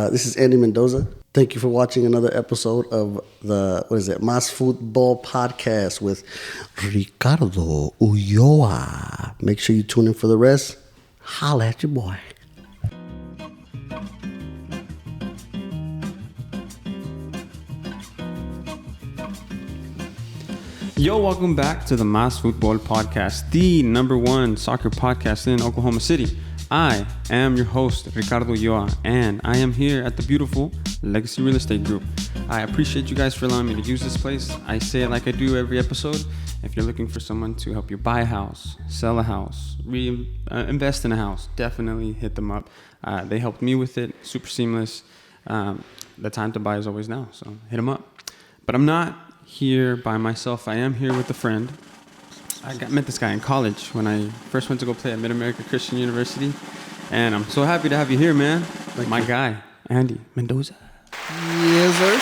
This is Andy Mendoza. Thank you for watching another episode of the, Mas Futbol podcast with Ricardo Ulloa. Make sure you tune in for the rest. Holla at your boy. Yo, welcome back to the Mas Futbol podcast, the number one soccer podcast in Oklahoma City. I am your host, Ricardo Ulloa, and I am here at the beautiful Legacy Real Estate Group. I appreciate you guys for allowing me to use this place. I say it like I do every episode. If you're looking for someone to help you buy a house, sell a house, invest in a house, definitely hit them up. They helped me with it, super seamless. The time to buy is always now, so hit them up. But I'm not here by myself. I am here with a friend. I met this guy in college when I first went to go play at Mid-America Christian University, and I'm so happy to have you here, man. My guy, Andy Mendoza. Yes, sir.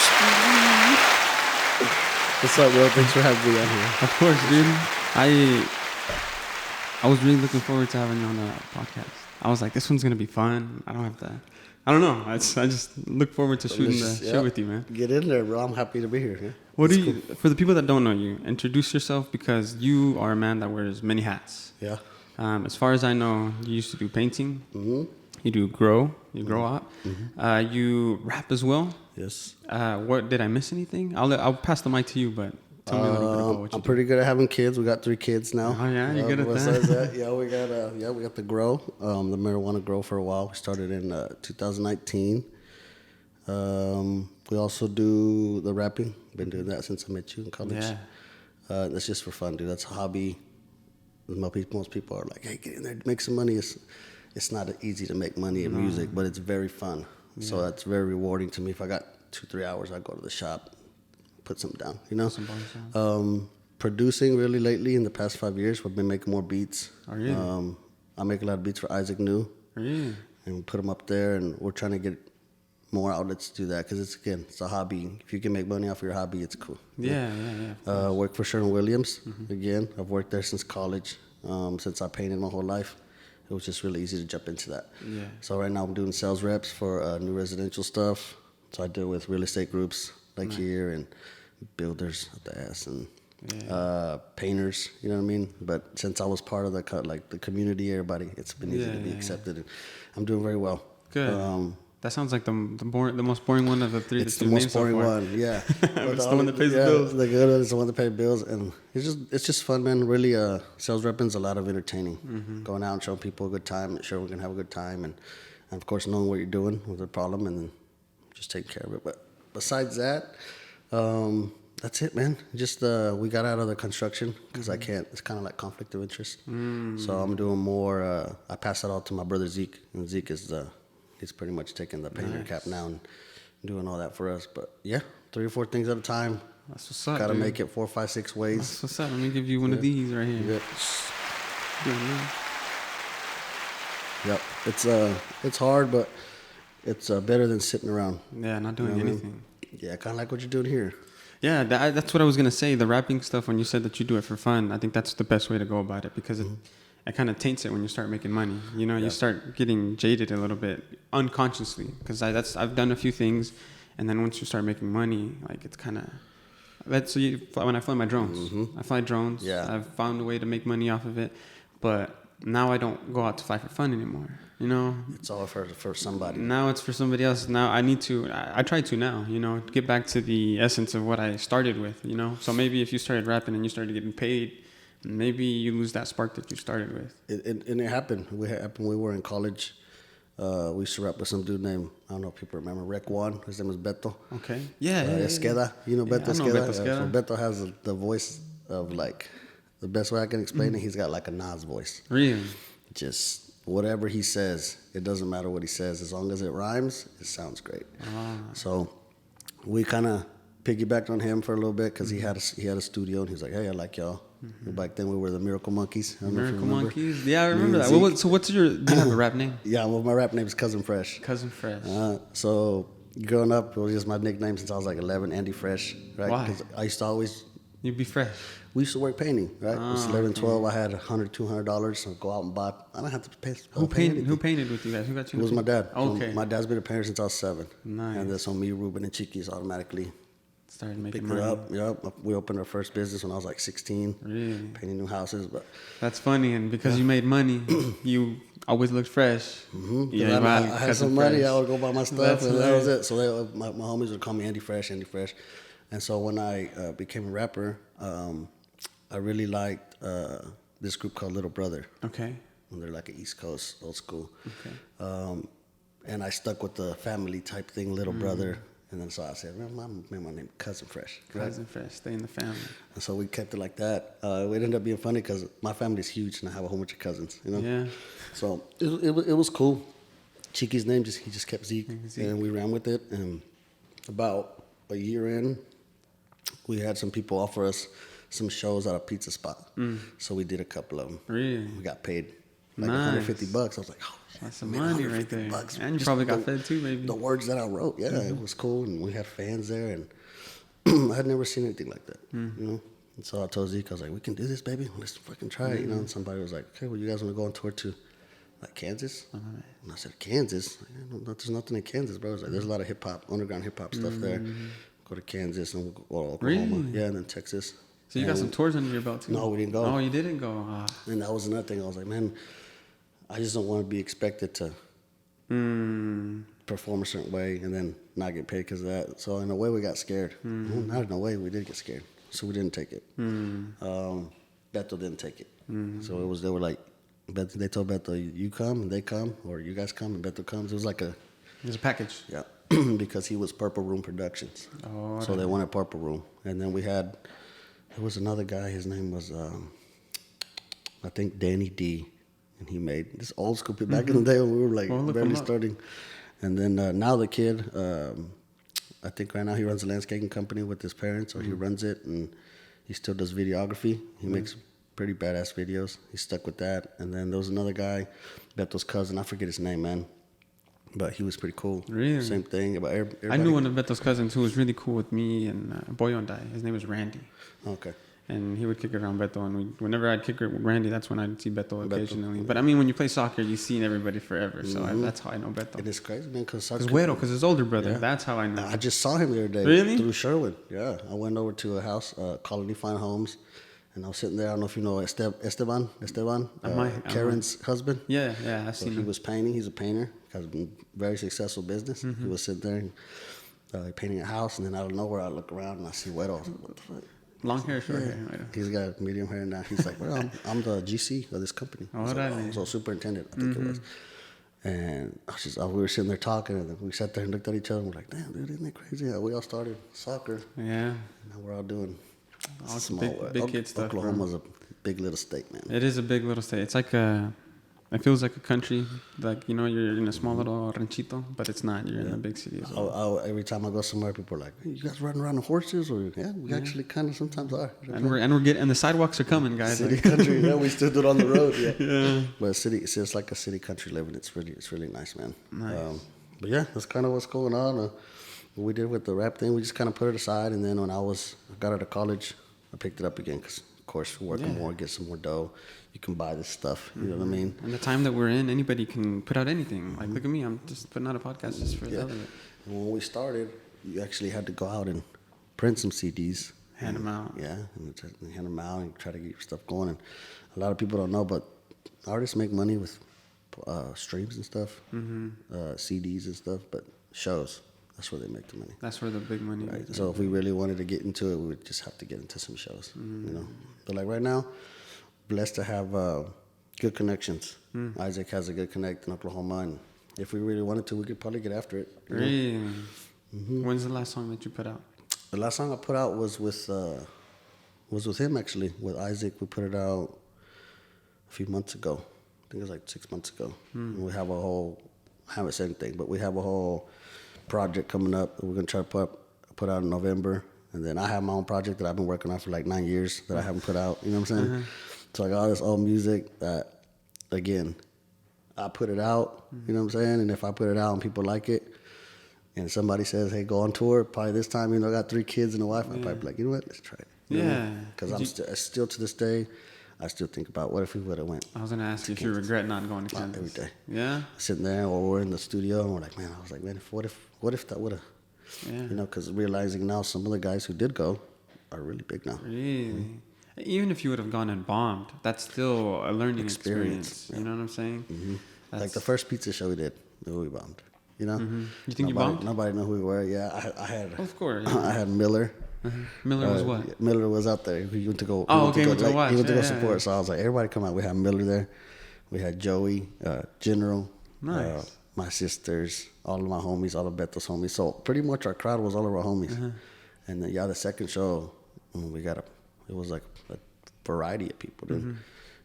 What's up, bro? Thanks for having me on here. Of course, dude. I was really looking forward to having you on the podcast. I was like, this one's gonna be fun. I don't know. I just look forward to shooting the shit with you, man. Get in there, bro. I'm happy to be here. Yeah? For the people that don't know you, introduce yourself, because you are a man that wears many hats. Yeah. As far as I know, you used to do painting. Mm-hmm. You grow up. Mm-hmm. You rap as well. Yes. What did I miss anything? I'll pass the mic to you, but tell me a little bit about what you do. I'm pretty good at having kids. We got 3 kids now. Oh yeah, you're good at that. Yeah, we got the grow, the marijuana grow for a while. We started in 2019. We also do the rapping. Been doing that since I met you in college. Yeah. That's just for fun, dude. That's a hobby. Most people are like, hey, get in there, make some money. It's not easy to make money in music, but it's very fun. Yeah. So that's very rewarding to me. If I got 2-3 hours, I go to the shop, put something down, you know? Producing really lately in the past 5 years, we've been making more beats. Oh, yeah. I make a lot of beats for Isaac New. Oh, yeah. And we put them up there, and we're trying to get more outlets to do that, because it's a hobby. If you can make money off your hobby, it's cool. Yeah. Work for Sherwin-Williams. Again, I've worked there since college. Since I painted my whole life, it was just really easy to jump into that. Yeah. So right now I'm doing sales reps for new residential stuff. So I deal with real estate groups like here, and builders at the ass, and painters, you know what I mean? But since I was part of the community, everybody, it's been easy to be accepted. And I'm doing very well. Good. That sounds like the most boring one of the 3. It's the most boring one, yeah. It's the one that pays the bills. The good one is the one that pays bills, and it's just fun, man. Really, sales repping is a lot of entertaining. Going out and showing people a good time, and sure we can have a good time, and of course knowing what you're doing with the problem, and then just taking care of it. But besides that, that's it, man. Just we got out of the construction because I can't. It's kind of like conflict of interest. So I'm doing more. I pass that all to my brother Zeke, and Zeke is he's pretty much taking the painter cap now and doing all that for us. But yeah, 3 or 4 things at a time. That's what's up. Gotta make it 4, 5, 6 ways. That's what's up. Let me give you one of these right here. Yep. It's hard, but it's better than sitting around. Yeah, not doing anything. Yeah, kind of like what you're doing here. Yeah, that's what I was gonna say. The rapping stuff, when you said that you do it for fun, I think that's the best way to go about it, because it kind of taints it when you start making money. You know, you start getting jaded a little bit unconsciously, because I've done a few things, and then once you start making money, like it's kind of when I fly my drones. I fly drones. Yeah. I've found a way to make money off of it, but now I don't go out to fly for fun anymore. You know, it's all for somebody. Now it's for somebody else. Now I try to now, you know, get back to the essence of what I started with, you know. So maybe if you started rapping and you started getting paid, maybe you lose that spark that you started with. It happened. We were in college. We used to rap with some dude named, I don't know if people remember, Rec One. His name was Beto. Okay. Yeah. Esqueda. You know Beto Esqueda? Beto Esqueda. So Beto has the voice of, like, the best way I can explain it, he's got like a Nas voice. Really? Just whatever he says, it doesn't matter what he says. As long as it rhymes, it sounds great. So we kind of piggybacked on him for a little bit, because he had a studio, and he was like, hey, I like y'all. Back then we were the Miracle Monkeys. Miracle Monkeys? Yeah, I remember that. So do you have a rap name? Yeah, well, my rap name is Cousin Fresh. Cousin Fresh. So growing up, it was just my nickname since I was like 11, Andy Fresh. Right? Why? 'Cause I used to always You'd be fresh. We used to work painting, right? I was 11, okay. 12. I had $100, $200. So go out and buy. I don't have to pay. Who painted with you guys? Who got you? It was my dad. Okay. So my dad's been a painter since I was 7. Nice. And then so me, Ruben, and Chiquis automatically started making picked money. it up. Yep. We opened our first business when I was like 16. Really? Painting new houses. But that's funny. And because you made money, you always looked fresh. Mm-hmm. Yeah, I had some money. fresh. I would go buy my stuff, That's and that hilarious. was it. So my homies would call me Andy Fresh, Andy Fresh. And so when I became a rapper, I really liked this group called Little Brother. Okay. And they're like an East Coast, old school. Okay. And I stuck with the family type thing, Little Brother. And then so I said, man, my name Cousin Fresh. Right? Cousin Fresh, stay in the family. And so we kept it like that. It ended up being funny because my family's huge and I have a whole bunch of cousins, you know? Yeah. So it was cool. Chiqui's name, he just kept Zeke. Zeke. And we ran with it. And about a year in, we had some people offer us some shows at a pizza spot. So we did a couple of them. Really? We got paid like Nice. $150. I was like, oh, that's some money right there. $150. And you Just probably got fed too, maybe. The words that I wrote, yeah, it was cool. And we had fans there. And I had never seen anything like that, you know? And so I told Zeke, I was like, we can do this, baby. Let's fucking try it, you know? And somebody was like, okay, well, you guys want to go on tour to, like, Kansas? And I said, Kansas? Like, there's nothing in Kansas, bro. I was like, there's a lot of hip-hop, underground hip-hop stuff there. Go to Kansas and we'll go to Oklahoma. Really? Yeah, and then Texas. So you got some tours under your belt too? No, we didn't go. Oh, you didn't go? And that was another thing. I was like, man, I just don't want to be expected to perform a certain way and then not get paid because of that. So in a way, we got scared. Well, not in a way, we did get scared. So we didn't take it. Beto didn't take it. So they were like, they told Beto, you come and they come, or you guys come and Beto comes. It was like it was a package. yeah, because he was Purple Room Productions. Oh, so they wanted Purple Room. And then there was another guy, his name was, I think Danny D. And he made this old school people back in the day when we were like barely starting. And then now the kid, I think right now he runs a landscaping company with his parents, or he runs it, and he still does videography. He makes pretty badass videos. He's stuck with that. And then there was another guy, Beto's cousin. I forget his name, man. But he was pretty cool. Really? Same thing. But everybody. I knew one of Beto's cousins who was really cool with me and Boyondai. His name was Randy. Okay. And he would kick it around Beto. And whenever I'd kick it with Randy, that's when I'd see Beto occasionally. But I mean, when you play soccer, you've seen everybody forever. So that's how I know Beto. And it's crazy, man, because His older brother. Yeah. That's how I know. I just saw him the other day. Really? Through Sherwood. Yeah. I went over to a house, Colony Fine Homes, and I was sitting there. I don't know if you know Esteban, Karen's husband. Yeah, I So seen he him. was painting. He's a painter. Has a very successful business. He was sitting there painting a house, and then out of nowhere, I look around and I see Wedo. I was like, what the fuck? Long hair, short hair. Right? He's got medium hair now. He's like, well, I'm the GC of this company. Oh, so, really? so superintendent, I think it was. And we were sitting there talking, and we sat there and looked at each other, and we're like, damn, dude, isn't that crazy? We all started soccer. Yeah. Now we're all doing All small big kid stuff, bro. Oklahoma's a big little state, man. It is a big little state. It's like it feels like a country. Like, you're in a small little ranchito, but it's not. You're in a big city as well. Every time I go somewhere, people are like, hey, you guys running around on horses? Or, yeah, we actually kind of sometimes are. And the sidewalks are coming, guys. City country, yeah, we still do it on the road, yeah. Yeah. But it's like a city country living. It's really nice, man. Nice. But yeah, that's kind of what's going on. What we did with the rap thing, we just kind of put it aside, and then when I got out of college, I picked it up again because, of course, working more, get some more dough. You can buy this stuff. You know what I mean? And the time that we're in, anybody can put out anything. Like, look at me, I'm just putting out a podcast just for the hell of it. And when we started, you actually had to go out and print some CDs. Hand them out. Yeah, and hand them out and try to get your stuff going. And a lot of people don't know, but artists make money with streams and stuff, CDs and stuff, but shows, that's where they make the money. That's where the big money Right. is. So if we really wanted to get into it, we would just have to get into some shows, you know. But like right now, blessed to have good connections. Isaac has a good connect in Oklahoma, and if we really wanted to, we could probably get after it. You know? Really? When's the last song that you put out? The last song I put out was with him, actually, with Isaac. We put it out a few months ago. I think it was like 6 months ago. And we have I haven't said anything, but we have a whole project coming up that we're going to try to put out in November. And then I have my own project that I've been working on for like 9 years that I haven't put out. You know what I'm saying? So I got all this old music that, again, I put it out. You know what I'm saying? And if I put it out and people like it, and somebody says, "Hey, go on tour." Probably this time, I got 3 kids and a wife. I'd probably be like, you know what, let's try it. Because still to this day, I still think about what if we would have went. I was gonna ask you if you regret not going to Kansas. Every day. Yeah. Sitting there, or we're in the studio, and we're like, man, I was like, man, what if that would have, because realizing now some of the guys who did go are really big now. Really. Even if you would have gone and bombed, that's still a learning experience. Yeah. You know what I'm saying? Like the first pizza show we did, we bombed. You think you bombed? Nobody knew who we were. Yeah, I had. Of course. I had Miller. Miller was what? Miller was out there. He went to go. Oh, okay. He went to watch. He went to go support. So I was like, everybody come out. We had Miller there. We had Joey, General, nice. My sisters, all of my homies, all of Beto's homies. So pretty much our crowd was all of our homies. And then the second show, it was like a variety of people. Dude.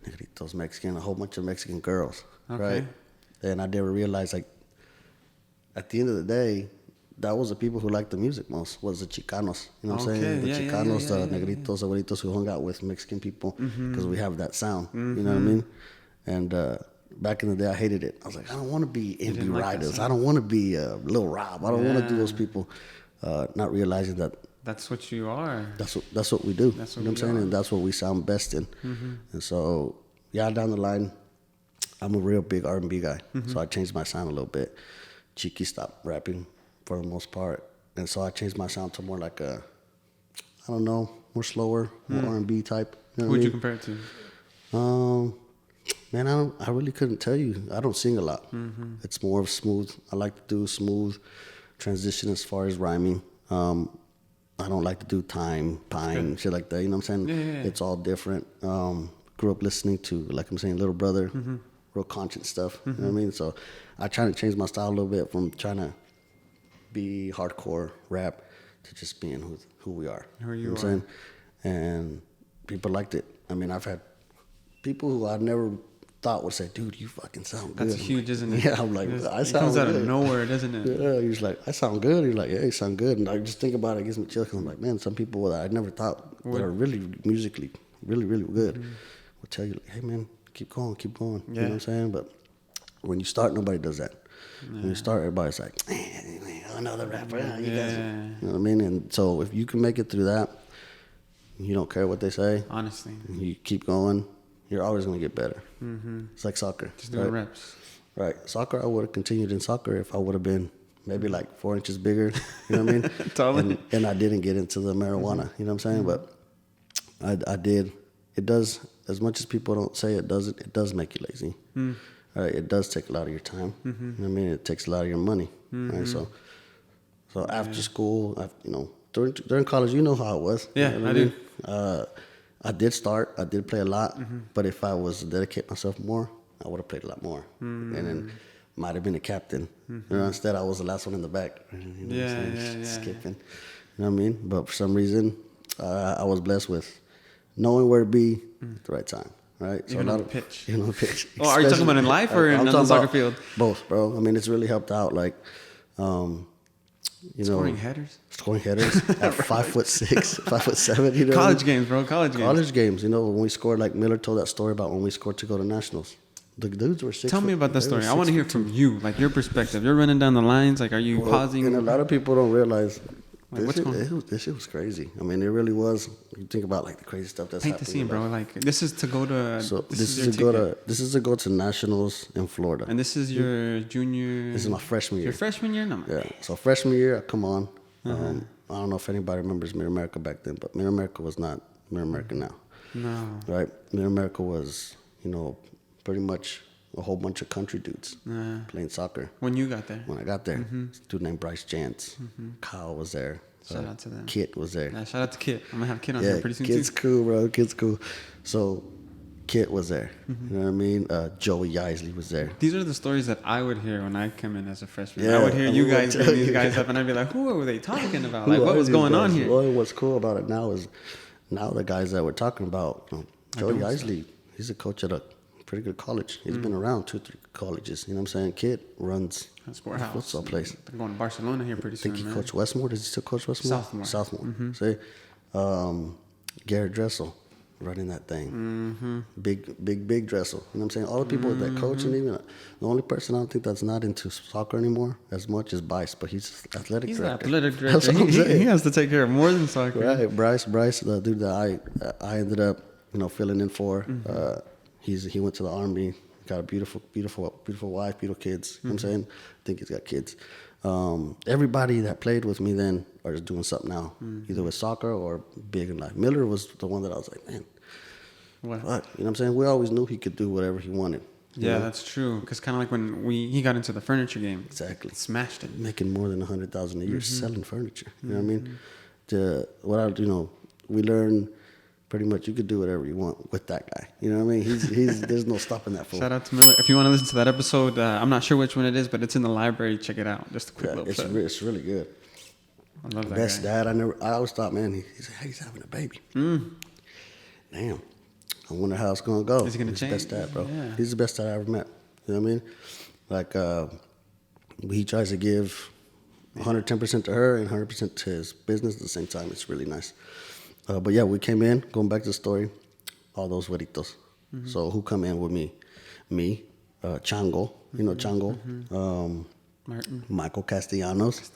Negritos, Mexican, a whole bunch of Mexican girls. Okay. Right. And I never realized, like, at the end of the day, that was the people who liked the music most, was the Chicanos. You know what I'm saying? The Chicanos, the Negritos, Abuelitos who hung out with Mexican people because we have that sound. You know what I mean? And back in the day, I hated it. I was like, I don't want to be indie riders. I don't want to be Lil Rob. I don't want to do those people. Not realizing that that's what you are. That's what we do. That's what you know what I'm saying? And that's what we sound best in. And so, down the line, I'm a real big R&B guy. So I changed my sound a little bit. Cheeky stopped rapping for the most part. And so I changed my sound to more like a, I don't know, more slower, more R&B type. You know Who'd you compare it to? Man, I really couldn't tell you. I don't sing a lot. It's more of smooth. I like to do smooth transition as far as rhyming. I don't like to do time, shit like that. You know what I'm saying? Yeah. It's all different. Grew up listening to, like I'm saying, Little Brother, real conscious stuff. You know what I mean? So I try to change my style a little bit from trying to be hardcore rap to just being who we are. Who you know what I'm saying? And people liked it. I mean, I've had people who I never thought would say, dude, you fucking sound good. That's huge, isn't it? Yeah, I'm like, I sound good. It comes out of nowhere, doesn't it? Yeah, he's like, I sound good. He's like, yeah, you sound good. And I just think about it, it gives me chills. I'm like, man, some people that I never thought that are really musically really, really good will tell you, like, hey, man, keep going. You know what I'm saying? But when you start, nobody does that. When you start, everybody's like, another rapper. You guys, you know what I mean? And so if you can make it through that, you don't care what they say. Honestly. You keep going. You're always going to get better. It's like soccer. Just doing reps. Right. Soccer, I would have continued in soccer if I would have been maybe like 4 inches bigger. You know what I mean? Totally. And I didn't get into the marijuana. You know what I'm saying? But I did. It does, as much as people don't say it does make you lazy. Right? It does take a lot of your time. You know what I mean? It takes a lot of your money. Right? So after school, during college, you know how it was. Yeah, you know I do. I did play a lot, but if I was to dedicate myself more, I would have played a lot more. And then might have been a captain. Instead, I was the last one in the back. You know what I'm saying? Skipping. You know what I mean? But for some reason, I was blessed with knowing where to be at the right time. Right? So a pitch. Pitch. Oh, are you talking about in life or on the soccer field? Both, bro. I mean, it's really helped out. Like, scoring headers at 5'6", 5'7". You know, college games, bro. College games. You know, when we scored, like Miller told that story about when we scored to go to nationals. The dudes were 6. Tell me about that story. I want to hear from you, like your perspective. You're running down the lines. Like, are you pausing? And a lot of people don't realize. Like, this shit was crazy. I mean, it really was. You think about like the crazy stuff that's happening. Paint the scene, bro. Like, this is to go to. So this is to go to nationals in Florida. And this is your junior. This is my freshman year. Your freshman year, no. Yeah. So freshman year, I come on. I don't know if anybody remembers Mid America back then, but Mid America was not Mid America now. No. Right. Mid America was, pretty much a whole bunch of country dudes playing soccer. When you got there? When I got there. A dude named Bryce Jantz. Kyle was there. Shout out to them. Kit was there. Yeah, shout out to Kit. I'm going to have Kit on here pretty soon, Kit's cool, bro. Kit's cool. So, Kit was there. You know what I mean? Joey Isley was there. These are the stories that I would hear when I come in as a freshman. I would hear you guys bring these guys up, and I'd be like, who were they talking about? Like, what was going on here? Well, what's cool about it now is the guys that we're talking about, Joey Isley, he's a coach at a pretty good college. He's been around 2-3 colleges. You know what I'm saying? Kid runs a futsal place. They're going to Barcelona here pretty soon. I think he coached Westmore. Does he still coach Westmore? Sophomore. Say, Garrett Dressel. running that thing. Big Dressel. You know what I'm saying? All the people that coach, and even the only person I don't think that's not into soccer anymore as much is Bryce, but he's athletic director. He's the athletic That's director. what I'm saying. He has to take care of more than soccer. Right, Bryce, the dude that I ended up, filling in for. He went to the Army, got a beautiful wife, beautiful kids. You know what I'm saying? I think he's got kids. Everybody that played with me then are just doing something now, either with soccer or big in life. Miller was the one that I was like, man, What? fuck. You know what I'm saying? We always knew he could do whatever he wanted. Yeah, that's true. Because kind of like when he got into the furniture game. Exactly. Smashed it. Making more than $100,000 a year selling furniture. You know what I mean? We learned pretty much you could do whatever you want with that guy. You know what I mean? He's there's no stopping that fool. Shout out to Miller. If you want to listen to that episode, I'm not sure which one it is, but it's in the library. Check it out. Just a quick little clip. It's really good. I love that Best guy. dad. I always thought, man, he's having a baby. Damn. I wonder how it's gonna go. Is he gonna He's change? the best dad, bro. Yeah. He's the best dad I ever met. You know what I mean? Like he tries to give 110% to her and 100% to his business at the same time. It's really nice. But yeah, we came in, going back to the story, all those güeritos. So who come in with me? Me, Chango, you know Chango, Martin. Michael Castellanos,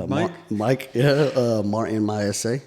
Mike. Mike, yeah, Martin Maese,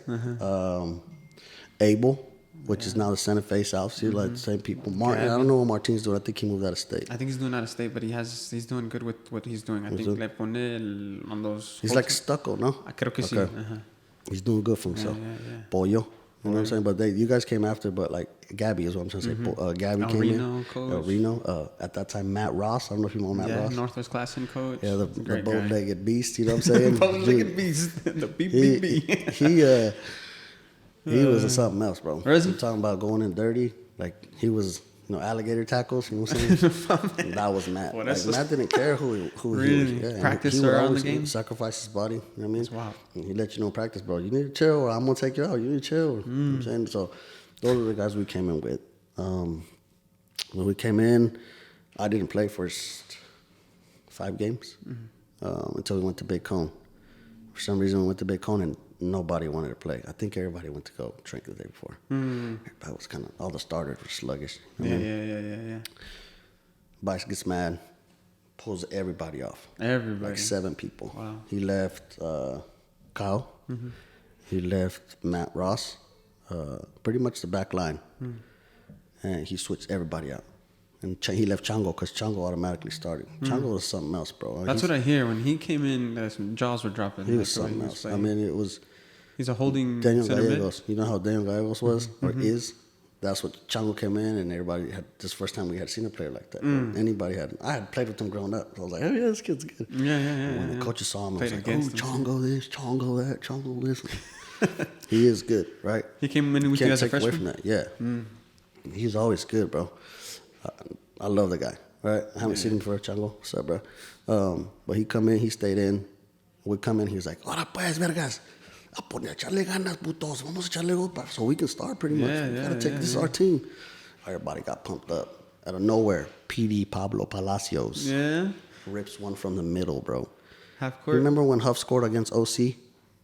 Abel, which is now the center face outfield, like the same people. Martin, I don't know what Martin's doing. I think he moved out of state. I think he's doing out of state, but he's doing good with what he's doing. I think le pone on those. He's like stucco, no? Creo que sí. Okay. He's doing good for himself. Yeah. Pollo. You know what I'm saying? But you guys came after, but like Gabby is what I'm trying to say. Gabby came Reno, in. coach. Reno. At that time, Matt Ross. I don't know if you know Matt Ross. Northwest Classen coach. Yeah, the Great guy. bow-legged beast. You know what I'm saying? Bow-legged beast. The beep. He was something else, bro. Where is he? I'm talking about going in dirty. Like he was, alligator tackles. You know what I'm saying? That was Matt. Well, Like Matt didn't care who he Really? was. Yeah, Practice he would around always the game? sacrifice his body. You know what I mean? That's wild. And he let you know in practice, bro. You need to chill, or I'm gonna take you out. You need to chill. You know what I'm saying? So those are the guys we came in with. When we came in, I didn't play first 5 games until we went to Big Cone. For some reason, we went to Big Cone and nobody wanted to play. I think everybody went to go drink the day before. That was kind of, all the starters were sluggish. You know what I mean? Yeah. Bice gets mad, pulls everybody off. Everybody. Like 7 people. Wow. He left Kyle. He left Matt Ross. Pretty much the back line. And he switched everybody out. And he left Chango because Chango automatically started. Chango was something else, bro. That's what I hear. When he came in, some jaws were dropping. He was something else. I mean, it was... He's a holding Daniel center mid. Gallegos. You know how Daniel Gallegos was or is? That's what Chango came in, and everybody had. This first time we had seen a player like that. Anybody had. I had played with him growing up. So I was like, oh yeah, this kid's good. Yeah. When the coaches saw him, I was like, Played oh, against him. Chango this, Chango that, Chango this. He is good, right? He came in with you Can't as a take away freshman? from that. Yeah, he's always good, bro. I love the guy. Right? I haven't seen him for a Chango. What's up, bro? But he come in, he stayed in. We come in, he was like, ahora pues, vergas. A echarle ganas, putos. Vamos a echarle gotas. So we can start pretty much. We gotta take this is our team. Everybody got pumped up. Out of nowhere, PD Pablo Palacios rips one from the middle, bro. Half court. Remember when Huff scored against OC?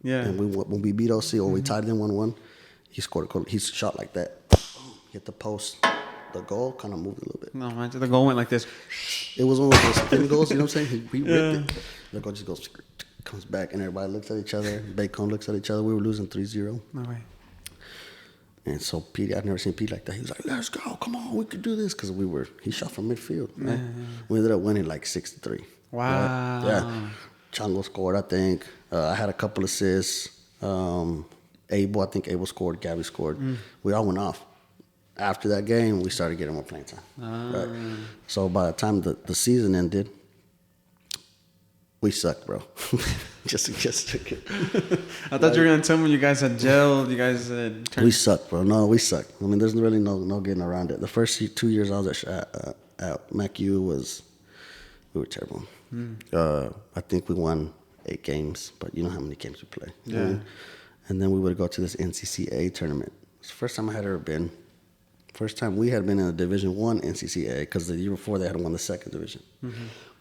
Yeah. And when we beat OC or we tied in 1-1, he scored a goal. He shot like that. Hit the post. The goal kind of moved a little bit. No, man. The goal went like this. It was one of those spin goals, you know what I'm saying? He ripped it. The goal just goes, comes back, and everybody looks at each other. Bacon looks at each other. We were losing 3-0. No way. And so Pete, I've never seen Pete like that. He was like, let's go, come on, we could do this. Because he shot from midfield. Right? We ended up winning like 6-3. Wow. Right? Yeah. Chango scored, I think. I had a couple assists. Abel scored. Gabby scored. We all went off. After that game, we started getting more playing time. Right? So by the time the season ended, we sucked, bro. just I thought you were going to tell me you guys had gelled. You guys had turned. We sucked, bro. No, we sucked. I mean, there's really no getting around it. The first 2 years I was at MacU we were terrible. I think we won 8 games, but you know how many games we play. Yeah. Right? And then we would go to this NCCA tournament. It's the first time I had ever been. First time we had been in a Division I NCCA because the year before they had won the 2nd division.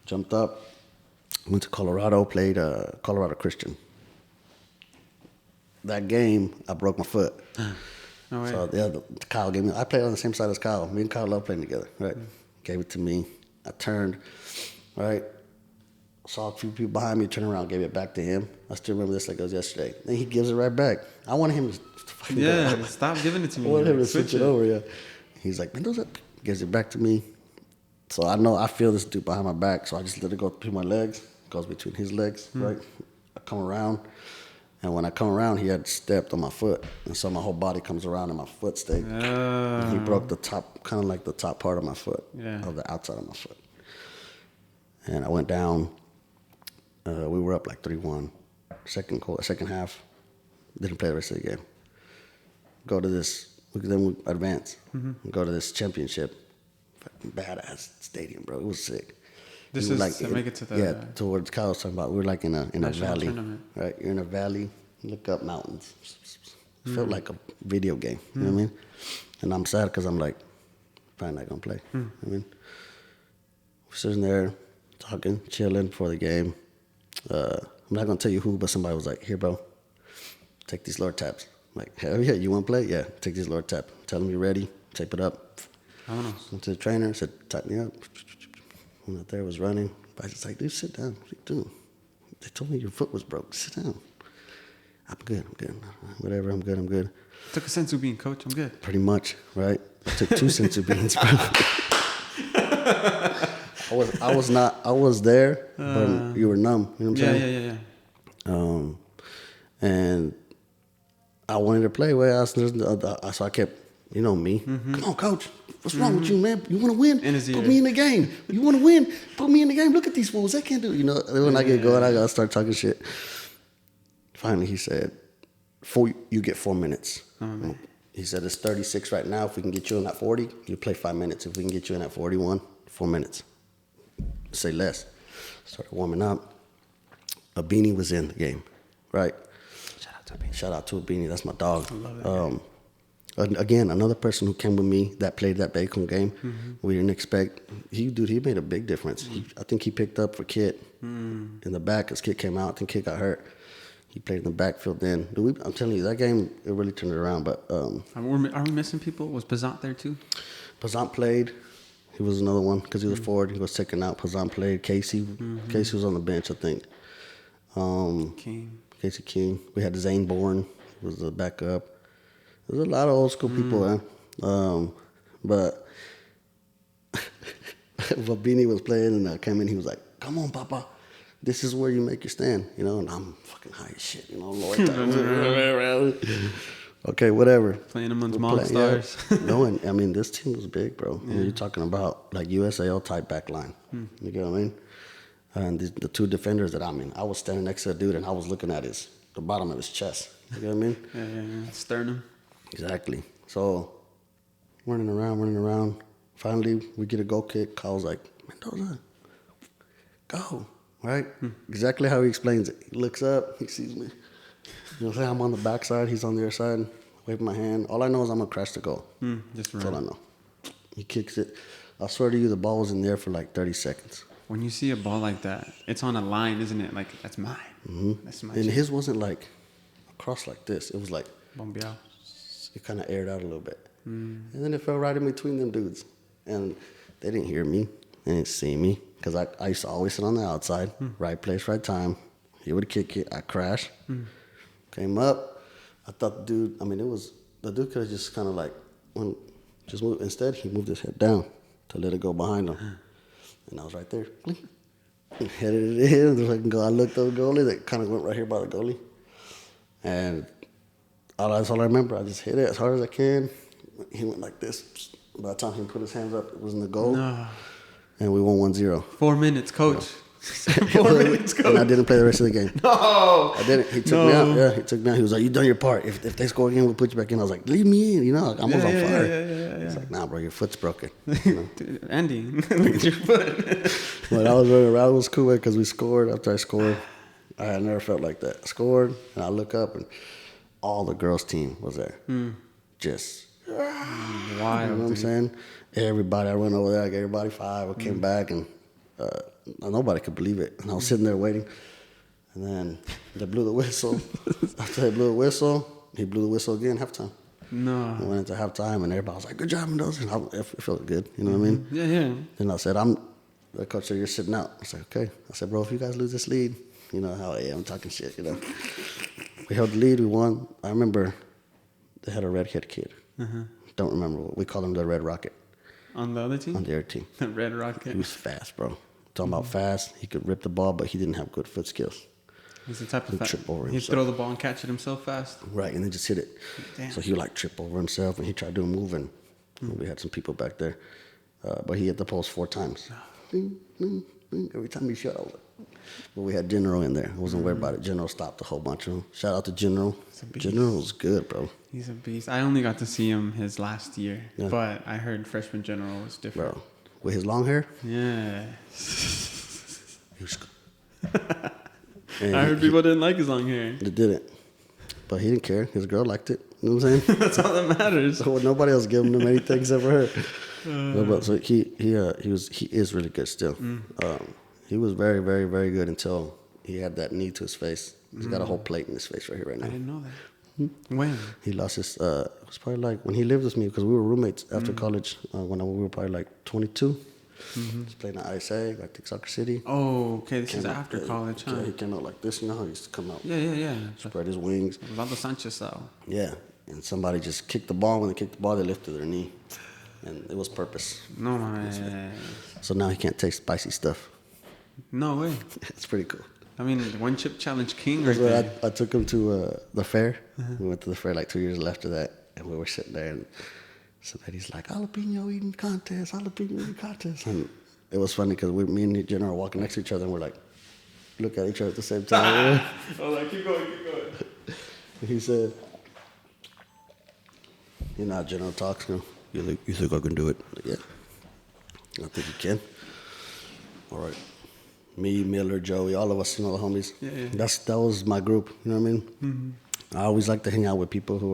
Jumped up, went to Colorado, played Colorado Christian. That game, I broke my foot. No way. So Kyle gave me. I played on the same side as Kyle. Me and Kyle love playing together. Right. Gave it to me. I turned. Right. Saw a few people behind me. Turned around. Gave it back to him. I still remember this like it was yesterday. Then he gives it right back. I wanted him to fucking go. Stop giving it to me. I wanted him to switch it over. Yeah. He's like, Mendoza. Gives it back to me. So I feel this dude behind my back. So I just let it go between my legs. It goes between his legs. Right. I come around. And when I come around, he had stepped on my foot. And so my whole body comes around and my foot stayed. And he broke the top, kind of like the top part of my foot, of the outside of my foot. And I went down. We were up like 3-1. Second half. Didn't play the rest of the game. Go to this, then we advance. Go to this championship. Fucking badass stadium, bro. It was sick. This is like, to make it to the... towards Kyle was talking about. We were like in a valley. Tournament. Right? You're in a valley. Look up mountains. It felt like a video game. You know what I mean? And I'm sad because I'm like, probably not going to play. You know what I mean? We're sitting there talking, chilling before the game. I'm not going to tell you who, but somebody was like, here, bro, take these lower taps. I'm like, hell yeah, you want to play? Yeah, take these lower tap. Tell them you're ready. Tape it up. Went to the trainer, said, tighten me up. Went out there, was running. I was just like, dude, sit down. What are you doing? They told me your foot was broke. Sit down. I'm good. Whatever, I'm good. Took a sensu bean, coach. I'm good. Pretty much, right? I took 2 sensu beans, bro. I was there, but you were numb. You know what I'm saying? Yeah. And I wanted to play. So I kept, you know me. Come on, coach. What's wrong with you, man? You want to win? Put me in the game. You want to win? Put me in the game. Look at these fools. They can't do it. You know, when I get going, I got to start talking shit. Finally, he said, you get 4 minutes. He said, it's 36 right now. If we can get you in at 40, you play 5 minutes. If we can get you in at 41, 4 minutes. Say less. Started warming up. A Beanie was in the game, right? Shout out to a Beanie. That's my dog. I love it. Again, another person who came with me that played that Bacon game. We didn't expect. He made a big difference. I think he picked up for Kit in the back as Kit came out. I think Kit got hurt. He played in the backfield then. I'm telling you, that game, it really turned it around. But are we missing people? Was Pazant there too? Pazant played. He was another one because he was forward. He was taken out. Pazant played. Casey was on the bench, I think. Casey King. We had Zane Bourne. He was the backup. There's a lot of old school people, man. But Beanie was playing and I came in, he was like, come on, Papa. This is where you make your stand, you know? And I'm fucking high as shit, you know? Lord, okay, whatever. Playing amongst Monstars. Yeah. No, and I mean, this team was big, bro. Yeah. I mean, you're talking about like USAL type back line. You get what I mean? And the 2 defenders that I'm in, I was standing next to a dude and I was looking at the bottom of his chest. You get what I mean? Yeah. Sternum. Exactly. So, running around. Finally, we get a goal kick. Kyle's like, Mendoza, go. Right? Exactly how he explains it. He looks up. He sees me. You know, I'm on the backside. He's on the other side. Waving my hand. All I know is I'm going to crash the goal. That's all I know. He kicks it. I swear to you, the ball was in there for like 30 seconds. When you see a ball like that, it's on a line, isn't it? Like, that's mine. That's mine. And his wasn't like across like this. It was like... Bombeado. It kind of aired out a little bit. And then it fell right in between them dudes. And they didn't hear me. They didn't see me. Because I used to always sit on the outside. Right place, right time. He would kick it. I crashed. Came up. I thought the dude could have just kind of like, just moved. Instead, he moved his head down to let it go behind him. And I was right there. Headed it in. I looked at the goalie. That kind of went right here by the goalie. And... That's all I remember. I just hit it as hard as I can. He went like this. By the time he put his hands up, it was in the goal. No. And we won 1-0. 4 minutes, coach. 4 minutes, coach. And I didn't play the rest of the game. No. I didn't. He took me out. Yeah, he took me out. He was like, you done your part. If they score again, we'll put you back in. I was like, leave me in. You know, I was on fire. Yeah. He's like, nah, bro, your foot's broken. You know? Dude, Andy, look at your foot. But I was running around. It was cool because we scored. After I scored, I had never felt like that. I scored, and I look up, and all the girls' team was there. Just wild. You know what I'm saying? Everybody, I went over there, I gave everybody 5. I came back, and nobody could believe it. And I was sitting there waiting. And then they blew the whistle. After they blew the whistle, he blew the whistle again, halftime. No. We went into halftime, and everybody was like, "Good job, Mendoza." And it felt good. You know what I mean? Yeah, yeah. Then I said, the coach said, "You're sitting out." I said, "Okay." I said, "Bro, if you guys lose this lead, you know how I am talking shit, you know." We held the lead. We won. I remember they had a redhead kid. Don't remember what we called him, the Red Rocket. On the other team? On the other team. The Red Rocket. He was fast, bro. Talking about fast. He could rip the ball, but he didn't have good foot skills. He's the type of He'd trip over He'd himself. throw the ball and catch it himself fast. Right, and then just hit it. Damn. So he would like trip over himself, and he tried to do a move, and we had some people back there. But he hit the post 4 times. Ding, ding, ding. Every time he shot, I was like, but we had General in there. I wasn't worried about it. General stopped a whole bunch of them. Shout out to General. General was good, bro. He's a beast. I only got to see him his last year, Yeah. but I heard freshman general was different. Bro, with his long hair, Yeah. he was I heard people didn't like his long hair. They didn't. But he didn't care. His girl liked it. You know what I'm saying? That's all that matters. So nobody else giving him anything except for her. But so he is really good still. He was very, very, very good until he had that knee to his face. He's got a whole plate in his face right here right now. I didn't know that. When? He lost his. It was probably like when he lived with me because we were roommates after college. When we were probably like 22. He's playing at ISA, I think Soccer City. Oh, okay. This is Came out- after college, huh? Yeah, he came out like this. You know how he used to come out, Yeah. spread his wings. Ronaldo Sanchez style. Yeah, and somebody just kicked the ball. When they kicked the ball, they lifted their knee, and it was purpose. No, man. So now he can't taste spicy stuff. No way. It's pretty cool. I mean, the one chip challenge king right That's why there. I took him to the fair. We went to the fair like 2 years after that, and we were sitting there, and somebody's like, "Jalapeno eating contest, jalapeno eating contest," and it was funny because me and the general were walking next to each other, and we're like, look at each other at the same time. Oh, like, keep going. And he said, "You know how General talks, you know? You think I can do it?" I'm like, "Yeah, I think you can." All right. Me, Miller, Joey, all of us, you know, the homies. Yeah. That was my group, you know what I mean? I always like to hang out with people who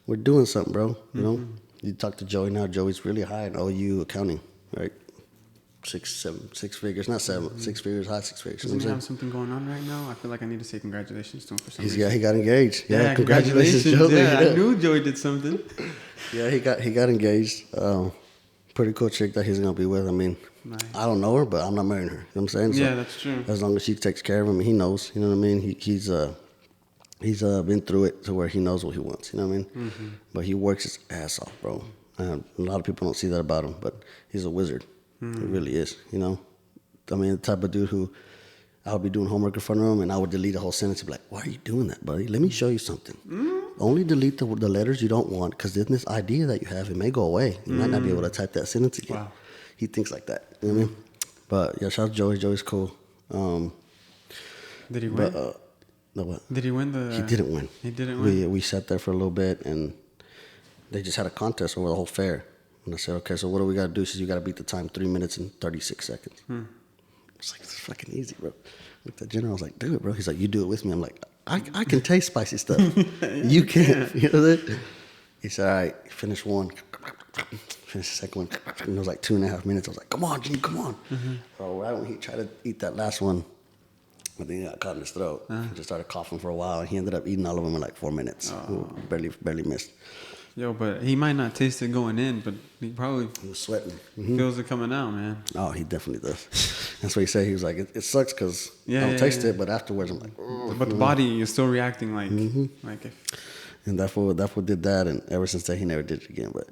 were doing something, bro, you know? You talk to Joey now, Joey's really high in OU accounting, right? 6 figures, not 7, 6 figures, high 6 figures. Doesn't he have something going on right now? I feel like I need to say congratulations to him for some reason. He got engaged. Yeah, congratulations, Joey. Yeah, I knew Joey did something. Yeah, he got engaged. Pretty cool chick that he's gonna be with. I mean, Nice. I don't know her, but I'm not marrying her. You know what I'm saying? So Yeah, that's true. as long as she takes care of him, he knows. You know what I mean? He's been through it to where he knows what he wants. You know what I mean? But he works his ass off, bro. And a lot of people don't see that about him, but he's a wizard. He really is. You know, I mean, the type of dude who I would be doing homework in front of him, and I would delete a whole sentence. He'd be like, "Why are you doing that, buddy? Let me show you something. Only delete the letters you don't want, because then this idea that you have, it may go away. You might not be able to type that sentence again." Wow. He thinks like that. You know what I mean? But yeah, shout out to Joey. Joey's cool. Did he win? But no, what? Did he win the... He didn't win. He didn't win? We sat there for a little bit, and they just had a contest over the whole fair. And I said, "Okay, so what do we got to do?" She said, "You got to beat the time, 3 minutes and 36 seconds." It's like, it's fucking easy, bro. Looked at General, I was like, "Do it, bro." He's like, "You do it with me." I'm like, I can taste spicy stuff. You can't. You know that? He said, "All right, finish one." Finished the second one. And it was like 2.5 minutes. I was like, "Come on, Gene, come on." So right when he tried to eat that last one, I think he got caught in his throat. He just started coughing for a while. And he ended up eating all of them in like 4 minutes. Barely missed. Yo, but he might not taste it going in, but he probably He was sweating. feels it coming out, man. Oh, he definitely does. That's what he said. He was like, it sucks because I don't taste it, but afterwards I'm like, "Oh." But the body is still reacting like if... And that fool did that, and ever since then he never did it again. But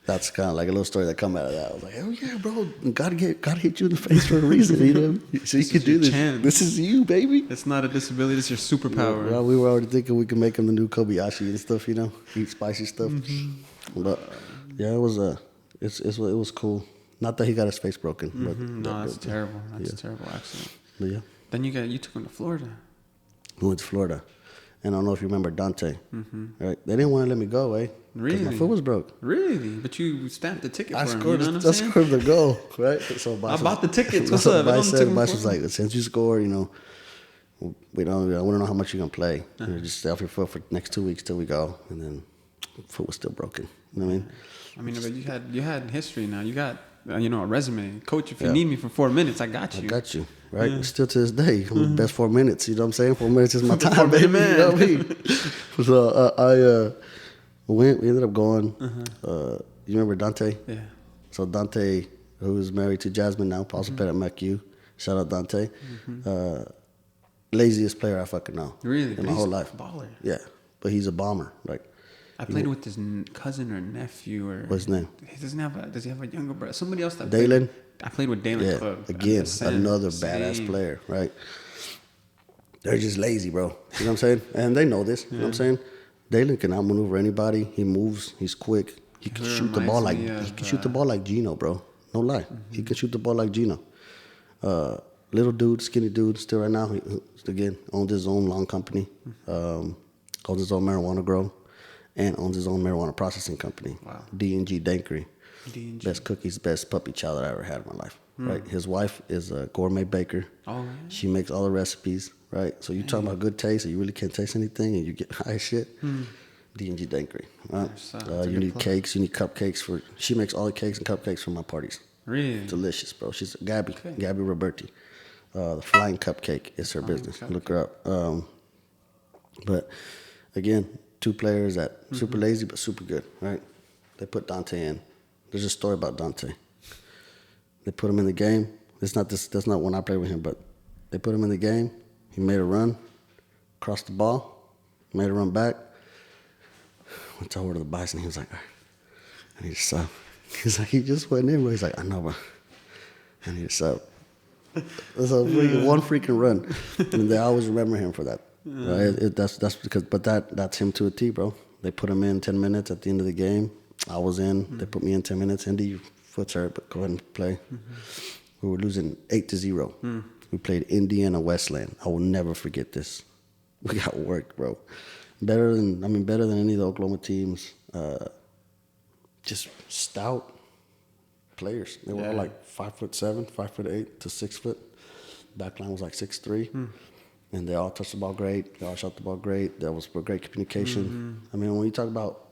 that's kind of like a little story that come out of that. I was like, "Hell yeah, bro! God hit you in the face for a reason, you know. So you can do this. Chance. This is you, baby." It's not a disability, it's your superpower. Well, we were already thinking we could make him the new Kobayashi and stuff, you know, eat spicy stuff. But yeah, it was cool. Not that he got his face broken, but No, that's terrible. That's a terrible accident. But yeah, Then you took him to Florida. we went to Florida, and I don't know if you remember Dante. Right? They didn't want to let me go, eh? 'Cause Really? my foot was broke. Really? But you stamped the ticket I for him, scored. you know what I I'm saying? scored the goal, right? So I bought the tickets. What's up? Vice was like, "Since you scored, you know, we want to know how much you're gonna play. You just stay off your foot for the next 2 weeks till we go." And then foot was still broken. You know what I mean? I mean, but you had history now. You got a resume. Coach, if you Yeah. need me for 4 minutes, I got you. I got you, right? Still to this day, I'm the best 4 minutes. You know what I'm saying? 4 minutes is my time, 4 minute baby. You know what I mean? So We ended up going. You remember Dante? Yeah. So Dante, who is married to Jasmine now, also played at MECU. Shout out Dante. Laziest player I fucking know. Really? In my whole life. Baller. Yeah, but he's a bomber. Like, I played with his cousin or nephew or. What's his name? He doesn't have does he have a younger brother? Somebody else that. Dalen. I played with Dalen Yeah, Club. again, another Same. badass player, right? They're just lazy, bro. You know what I'm saying? And they know this. You know what I'm saying? Dalen can outmaneuver anybody. He moves. He's quick. He can shoot the ball like Gino, bro. No lie. He can shoot the ball like Gino. Little dude, skinny dude, still right now. He, again, owns his own lawn company. Owns his own marijuana grow, and owns his own marijuana processing company. Wow. D&G Dankery. D&G. Best cookies, best puppy chow that I ever had in my life. Right. His wife is a gourmet baker. Oh, yeah. She makes all the recipes. Right. So you talking about good taste, and you really can't taste anything, and you get high as shit. D&G Dankery. Right. You need cakes. You need cupcakes for. She makes all the cakes and cupcakes for my parties. Really? Delicious, bro. She's Gabby Roberti. The Flying Cupcake is her business. Look her up. But again, two players that super lazy but super good. Right. They put Dante in. There's a story about Dante. They put him in the game. That's not when I played with him, but they put him in the game. He made a run, crossed the ball, made a run back. Went over to the Bison. He was like, I need a sub. He's like, he just went in, but he's like, I know, but I need a sub. That's one freaking run. And they always remember him for that. Right? That's because, but that's him to a T, bro. They put him in 10 minutes at the end of the game. I was in. They put me in 10 minutes. Andy, your foot's hurt, but go ahead and play. We were losing 8-0. We played Indiana Westland. I will never forget this. We got worked, bro. Better than any of the Oklahoma teams. Just stout players. They were all like 5'7", 5'8" to 6 foot. Backline was like 6'3", and they all touched the ball great. They all shot the ball great. There was great communication. I mean, when you talk about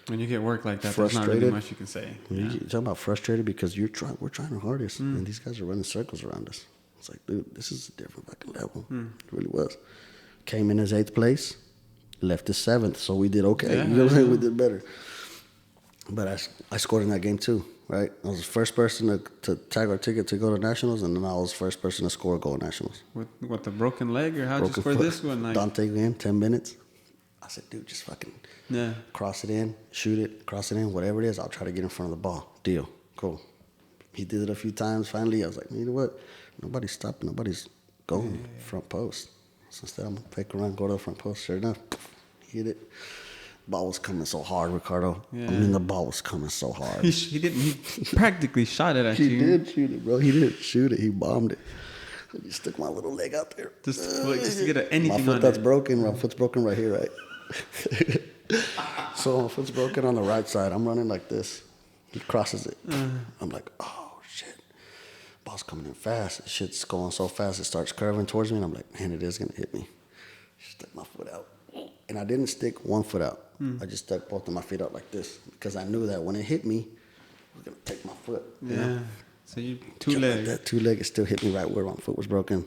when you get work like that, there's not really much you can say. You're talking about frustrated because we're trying our hardest, and these guys are running circles around us. It's like, dude, this is a different fucking level. It really was. Came in as 8th place, left as 7th, so we did okay. You know what I'm saying? We did better. But I scored in that game too, right? I was the first person to tag our ticket to go to nationals, and then I was the first person to score a goal at nationals. With what, the broken leg, or how'd you score this one? Like, Dante in 10 minutes. I said, dude, just fucking cross it in, shoot it, cross it in, whatever it is. I'll try to get in front of the ball. Deal. Cool. He did it a few times. Finally, I was like, you know what? Nobody's stopping. Nobody's going front post. So instead, I'm going to take a run, go to the front post. Sure enough, hit it. Ball was coming so hard, Ricardo. Yeah. I mean, the ball was coming so hard. He practically shot it at you. He did shoot it, bro. He didn't shoot it. He bombed it. I just stuck my little leg out there. Just to get anything on it. My foot that's broken. My foot's broken right here, right? So my foot's broken on the right side. I'm running like this. He crosses it. I'm like, oh, shit. Ball's coming in fast. Shit's going so fast. It starts curving towards me. And I'm like, man, it is going to hit me. Stuck my foot out. And I didn't stick one foot out. I just stuck both of my feet out like this because I knew that when it hit me, it was going to take my foot. You know? So you two-legged. That two-legged still hit me right where my foot was broken.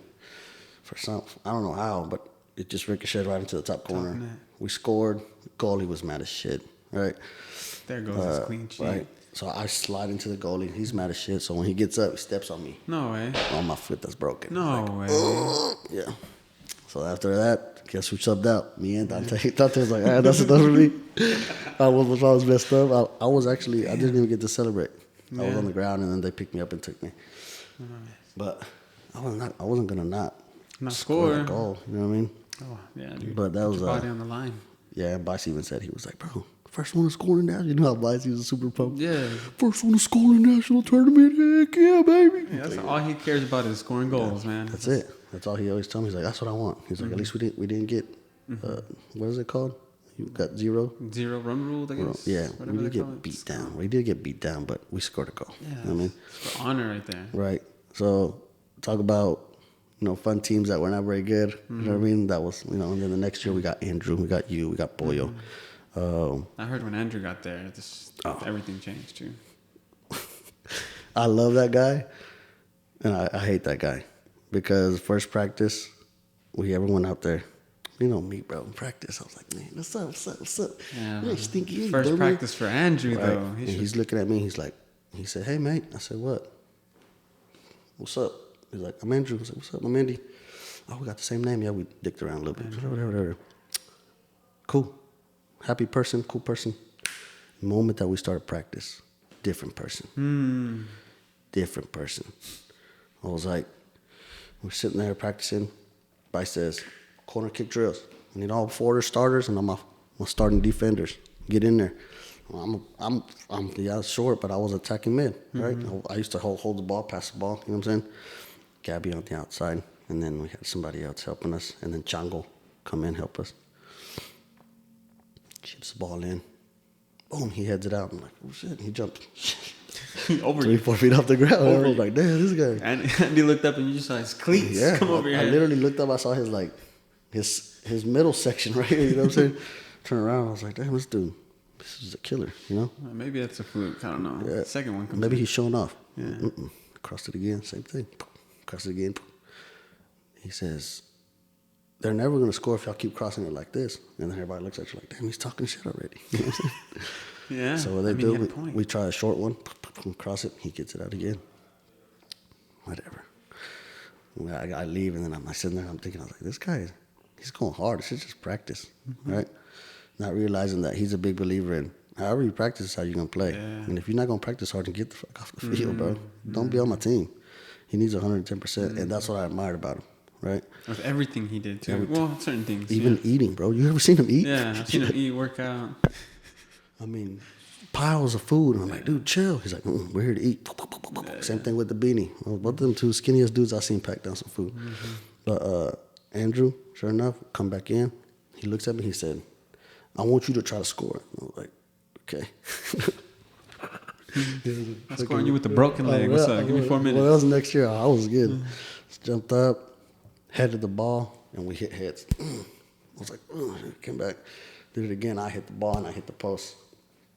For some, I don't know how, but it just ricocheted right into the top corner. We scored. The goalie was mad as shit, right? There goes his clean sheet. Right. So I slide into the goalie. He's mad as shit. So when he gets up, he steps on me. No way. On my foot that's broken. No way. Yeah. So after that, guess who subbed out? Me and Dante. Dante was like, all right, that's enough for me. I was messed up. I was actually, I didn't even get to celebrate. I was on the ground, and then they picked me up and took me. But I wasn't gonna not score a goal. You know what I mean? Oh yeah, dude. But that was body on the line. Yeah, and Bice even said, he was like, bro, first one to score in national. You know how Bice was a super pumped. Yeah. First one to score in national tournament. Heck yeah, baby. Yeah, that's all he cares about is scoring goals, man. That's it. That's all he always tells me. He's like, that's what I want. He's like, at least we didn't get what is it called? You got zero run rule, I guess. Yeah, we did get beat down. We did get beat down, but we scored a goal. Yeah, you know what I mean, it's for honor right there. Right. So talk about fun teams that were not very good. You know what I mean? That was and then the next year we got Andrew, we got you, we got Boyo. I heard when Andrew got there, everything changed too. I love that guy, and I hate that guy because first practice we ever went out there. You know me, bro. In practice, I was like, man, what's up, what's up, what's up? Yeah. You ain't stinky. You ain't First dirty. practice for Andrew, Right. though. And he's looking at me. He said, hey, mate. I said, what? What's up? He's like, I'm Andrew. I said, what's up? I'm Andy. Oh, we got the same name. Yeah, we dicked around a little bit. Whatever. Cool. Happy person, cool person. The moment that we started practice, different person. Different person. I was like, we're sitting there practicing. Bryce says, corner kick drills. I need all 4 starters and I'm starting defenders. Get in there. I'm short, but I was attacking mid, right? I used to hold the ball, pass the ball, you know what I'm saying? Gabby on the outside, and then we had somebody else helping us, and then Chango come in, help us. Chips the ball in. Boom, he heads it out. I'm like, oh shit, he jumped over 3-4 feet off the ground. I was like, damn, this guy. And Andy looked up and you just saw his cleats come over your I head. literally looked up, I saw his middle section right here, you know what I'm saying? Turn around, I was like, damn, this dude, this is a killer, you know? Maybe that's a fluke. I don't know. Yeah. The second one comes Maybe in. he's showing off. Yeah. Crossed it again, same thing. Crossed it again. He says, they're never going to score if y'all keep crossing it like this. And then everybody looks at you like, damn, he's talking shit already. You know what I'm saying? Yeah. So what they he had a do, point. we try a short one, cross it, he gets it out again. Whatever. I leave, and then I'm sitting there, I'm thinking, I was like, this guy, he's going hard. This is just practice, right? Not realizing that he's a big believer in however you practice is how you're going to play. Yeah. And if you're not going to practice hard, then get the fuck off the field, bro. Don't be on my team. He needs 110%, and that's what I admired about him, right? With everything he did, too. Well, certain things. Even eating, bro. You ever seen him eat? Yeah, I've seen him eat, work out. I mean, piles of food. And I'm like, dude, chill. He's like, we're here to eat. Same thing with the beanie. Well, both of them two skinniest dudes I've seen pack down some food. But Andrew, sure enough, come back in. He looks at me. He said, I want you to try to score. I was like, okay. I'm scoring you with the broken leg. What's up? Give me 4 minutes. Well, that was next year. I was good. Jumped up, headed the ball, and we hit heads. I was like, came back. Did it again. I hit the ball, and I hit the post.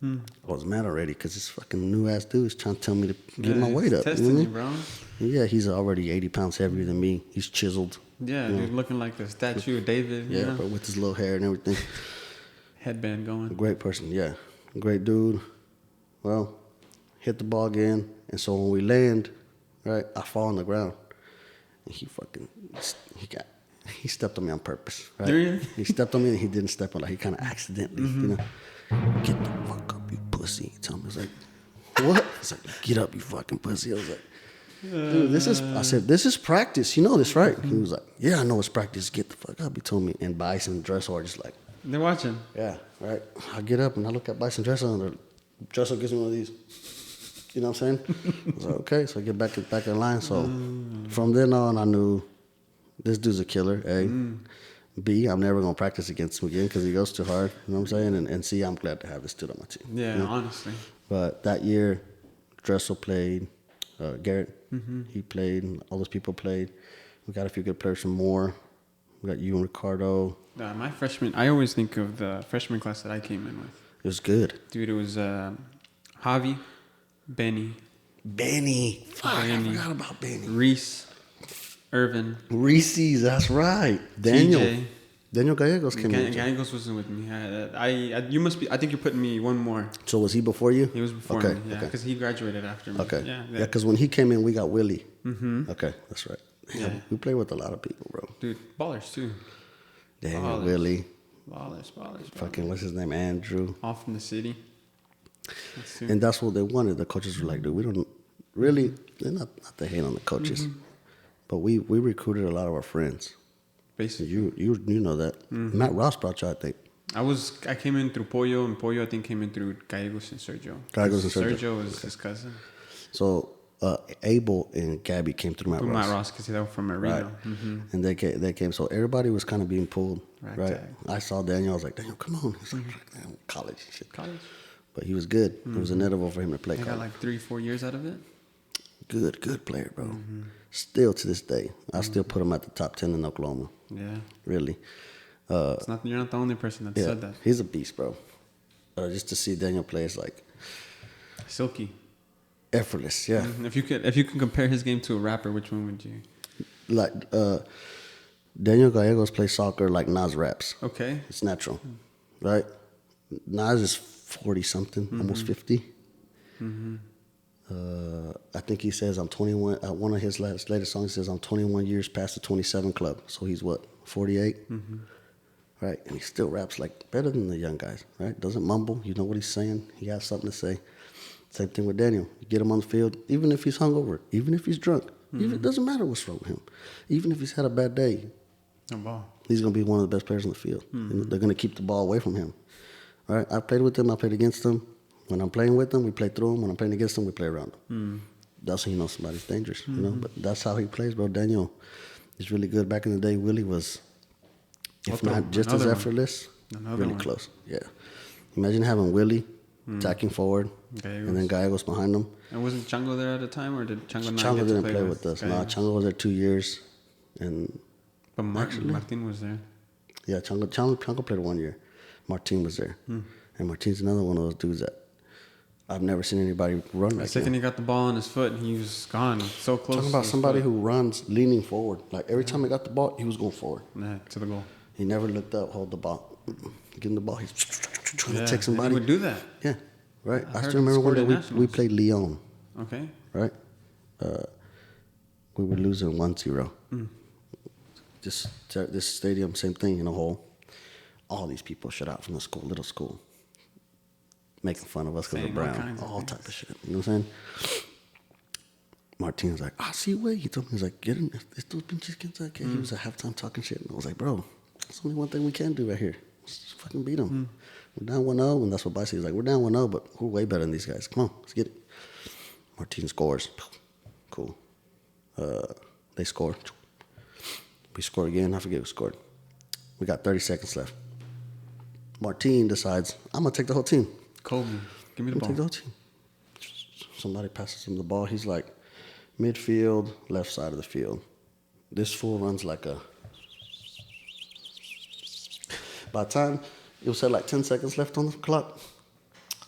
I was mad already because this fucking new-ass dude is trying to tell me to get my weight up. Testing you, bro. Yeah, he's already 80 pounds heavier than me. He's chiseled. Yeah, dude, looking like the statue of David. Yeah, you know? bro, with his little hair and everything. Headband going. Great person, yeah. Great dude. Well, hit the ball again. And so when we land, right, I fall on the ground. And he stepped on me on purpose, right? Really? He stepped on me and he didn't step on me. He kind of accidentally, you know. Get the fuck up, you pussy. He told me, I was like, what? He's like, get up, you fucking pussy. I was like, dude, I said, this is practice. You know this, right? He was like, yeah, I know it's practice. Get the fuck up, he told me. And Bison Dressel are just like, They're watching. yeah, right. I get up and I look at Bison Dressel and Dressel gives me one of these. You know what I'm saying? I was like, okay. So I get back in line. So from then on, I knew this dude's a killer, A. B, I'm never going to practice against him again because he goes too hard. You know what I'm saying? And C, I'm glad to have this dude on my team. Yeah, you know? honestly. But that year, Dressel played. Garrett, he played. And all those people played. We got a few good players from Moore. We got you and Ricardo. My freshman, I always think of the freshman class that I came in with. It was good. Dude, it was Javi, Benny, Fuck, I forgot about Benny. Reese, Irvin, Reese's, that's right. Daniel. TJ. Daniel Gallegos came in. Gallegos wasn't with me. You must be. I think you're putting me one more. So was he before you? He was before Okay, me. Yeah, okay. because he graduated after me. Okay. Yeah. Yeah, because when he came in, we got Willie. Okay, that's right. Damn, Yeah. we play with a lot of people, bro. Dude, ballers too. Daniel, Ballers. Willie, Ballers. fucking, what's his name? Andrew. All from the city. That's too. And that's what they wanted. The coaches were like, dude, we don't really, they're not to hate on the coaches, but we recruited a lot of our friends. Basically. You know that. Matt Ross brought you, I think. I came in through Pollo, and Pollo I think came in through Gallegos and Sergio. Gallegos and Sergio. Sergio was his cousin. So Abel and Gabby came through Matt From Ross. Matt Ross, because they were from Marino. Right. And they came. So everybody was kind of being pulled. Right, Right. tag. I saw Daniel. I was like, Daniel, come on. He's like, damn, college and shit. College. But he was good. It was inevitable for him to play I got college. like 3-4 years out of it. Good player, bro. Still to this day, I still put him at the top 10 in Oklahoma. Yeah. Really. You're not the only person that Yeah, said that. he's a beast, bro. Just to see Daniel play is like Silky. effortless. Yeah. If you can compare his game to a rapper, which one would you? Like Daniel Gallegos plays soccer like Nas raps. Okay. It's natural, right? Nas is 40-something, almost 50. I think he says I'm 21. One of his latest songs says I'm 21 years past the 27 club. So he's what, 48? Right? And he still raps like better than the young guys, right? Doesn't mumble. You know what he's saying. He has something to say. Same thing with Daniel. You get him on the field, even if he's hungover, even if he's drunk, even it doesn't matter what's wrong with him. Even if he's had a bad day, he's going to be one of the best players on the field. And they're going to keep the ball away from him. Right? I played with him. I played against him. When I'm playing with him, we play through him. When I'm playing against him, we play around him. That's how you know somebody's dangerous, you know. But that's how he plays, bro. Daniel is really good. Back in the day, Willie was, if not just as effortless, really close. Yeah. Imagine having Willie attacking forward, and then Gallegos behind him. And wasn't Chango there at the time, or did Chango not Chango get to didn't play with us. No, Chango was there 2 years, and but Martin was there. Yeah, Chango played 1 year. Martin was there, and Martin's another one of those dudes that I've never seen anybody run like that. The second he got the ball on his foot, he was gone. So close. Talking about somebody who runs leaning forward. Like every time he got the ball, he was going forward. Yeah, to the goal. He never looked up, hold the ball. Give him the ball. He's trying to take somebody. He would do that. Yeah, right. I still remember one day we played Lyon. Okay. Right? We were losing 1-0. This stadium, same thing in a hole. All these people shut out from the school, little school. Making fun of us because we're brown. All type of shit. You know what I'm saying? Martin's like, see, wait. He told me, he's like, get in. It's those pinches kids. He was at halftime talking shit. And I was like, bro, there's only one thing we can do right here. Let's just fucking beat them. We're down 1-0. And that's what Bicey was like. We're down 1-0, but we're way better than these guys. Come on, let's get it. Martin scores. Cool. They score. We score again. I forget who scored. We got 30 seconds left. Martin decides, I'm going to take the whole team. Kobe, give me the ball. Take the whole team. Somebody passes him the ball. He's like, midfield, left side of the field. This fool runs like a... By the time it was like 10 seconds left on the clock,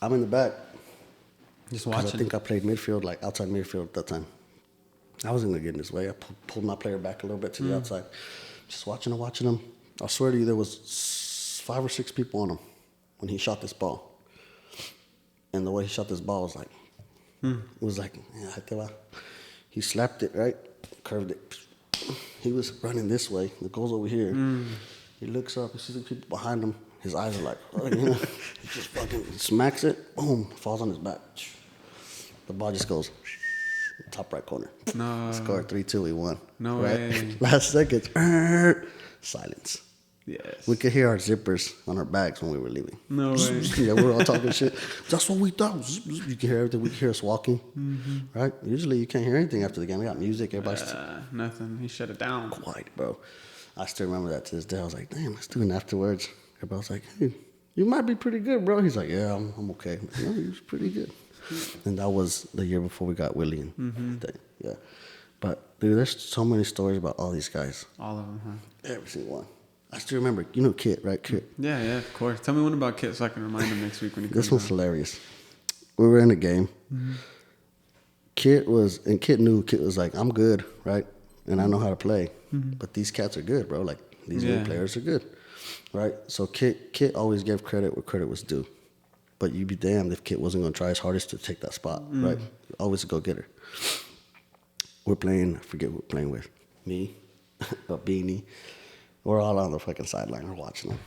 I'm in the back. Just watching. I think I played midfield, like outside midfield at that time. I wasn't going to get in his way. I pulled my player back a little bit to the outside. Just watching him. I swear to you, there was 5 or 6 people on him when he shot this ball. And the way he shot this ball was like, he slapped it, right? Curved it. He was running this way. The goal's over here. He looks up. He sees the people behind him. His eyes are like, he just fucking smacks it. Boom. Falls on his back. The ball just goes top right corner. No. Scored 3-2. We won. No way. Last seconds. Silence. Yes. We could hear our zippers on our bags when we were leaving. No way. Yeah, we were all talking shit. That's what we thought. You can hear everything. We can hear us walking. Right? Usually you can't hear anything after the game. We got music. Everybody's nothing. He shut it down. Quiet, bro. I still remember that to this day. I was like, damn, let's do it afterwards. Everybody was like, hey, you might be pretty good, bro. He's like, yeah, I'm okay. I'm like, no, he was pretty good. And that was the year before we got Willie and yeah. But, dude, there's so many stories about all these guys. All of them, huh? Every single one. I still remember, you know Kit, right? Kit. Yeah, of course. Tell me one about Kit so I can remind him next week when he comes. This one's hilarious. We were in a game. Kit knew Kit was like, I'm good, right? And I know how to play. But these cats are good, bro. Like, these new players are good, right? So Kit always gave credit where credit was due. But you'd be damned if Kit wasn't going to try his hardest to take that spot, right? Always a go-getter. We're playing, I forget who we're playing with. Me, a Beanie. We're all on the fucking sideline. We're watching them.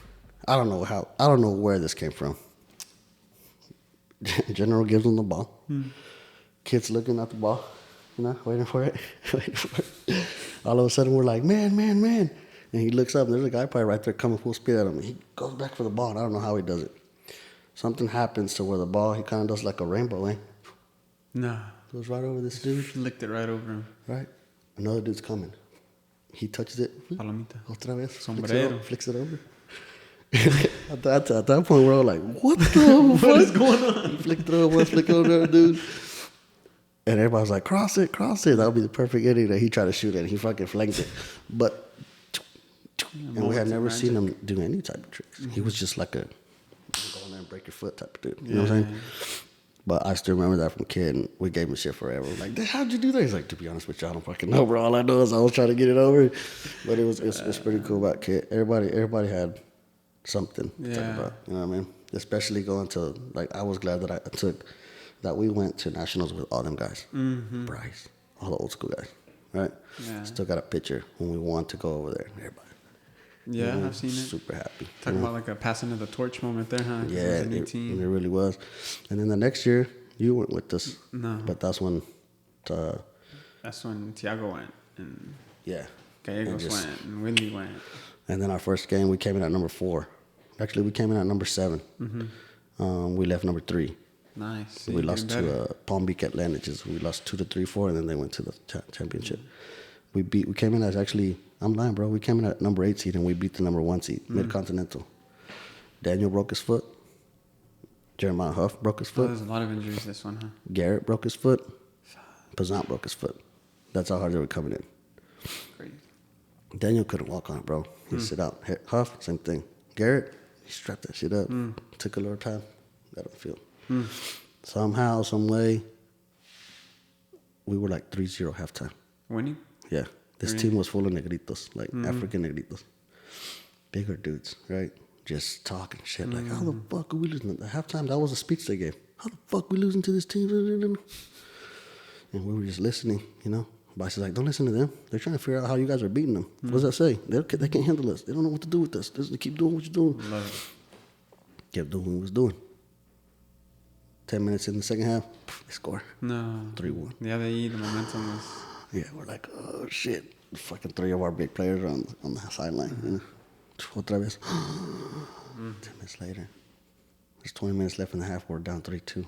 I don't know where this came from. General gives him the ball. Kid's looking at the ball, waiting for it. All of a sudden, we're like, man. And he looks up, and there's a guy probably right there coming full speed at him. He goes back for the ball, and I don't know how he does it. Something happens to where the ball, he kind of does like a rainbow, eh? Nah. Goes right over this dude. Licked it right over him. Right. Another dude's coming. He touches it. Palomita. Otra vez. Sombrero. Flicks it over. At that point, we're all like, what the fuck is going on? He flicked it over, flicked it over, dude. And everybody's like, cross it. That'll be the perfect ending that he tried to shoot it. And he fucking flanked it. But, and we had never seen him do any type of tricks. He was just like a go in there and break your foot type of dude. You know what I'm saying? But I still remember that from kid, and we gave him shit forever. Like, how'd you do that? He's like, to be honest with you, I don't fucking know, bro. All I know is I was trying to get it over. But it's pretty cool about kid. Everybody had something to talk about. You know what I mean? Especially going to, like, I was glad that we went to nationals with all them guys. Mm-hmm. Bryce, all the old school guys, right? Yeah. Still got a picture when we wanted to go over there. Everybody. Yeah, I've seen it. Super happy. Talking about like a passing of the torch moment there, huh? Yeah, it really was. And then the next year, you weren't with us. No. But that's when Tiago went. And yeah. Gallegos went. And Willie went. And then our first game, we came in at number 4. Actually, we came in at number 7. Mm-hmm. We left number 3. Nice. We lost to Palm Beach Atlantic. We lost 2-3, 4, and then they went to the championship. We came in as actually, I'm lying, bro. We came in at number 8 seed, and we beat the number 1 seed, Mid-Continental. Daniel broke his foot. Jeremiah Huff broke his foot. There's a lot of injuries this one, huh? Garrett broke his foot. Pazant broke his foot. That's how hard they were coming in. Crazy. Daniel couldn't walk on it, bro. He'd sit out. Huff, same thing. Garrett, he strapped that shit up. Took a little time. Got on the field. Somehow, some way, we were like 3-0 halftime. Winning? Yeah. This team was full of negritos, like African negritos. Bigger dudes, right? Just talking shit. Like, how the fuck are we losing? At the halftime, that was a speech they gave. How the fuck we losing to this team? And we were just listening, you know. Boss is like, don't listen to them. They're trying to figure out how you guys are beating them. What does that say? They can't handle us. They don't know what to do with us. Just keep doing what you're doing. Love it. Kept doing what he was doing. 10 minutes in the second half, they score. No. 3-1. Yeah, the momentum was... Yeah, we're like, oh, shit. Fucking 3 of our big players on the sideline. You know? Otra vez. 10 minutes later. There's 20 minutes left in the half. We're down 3-2.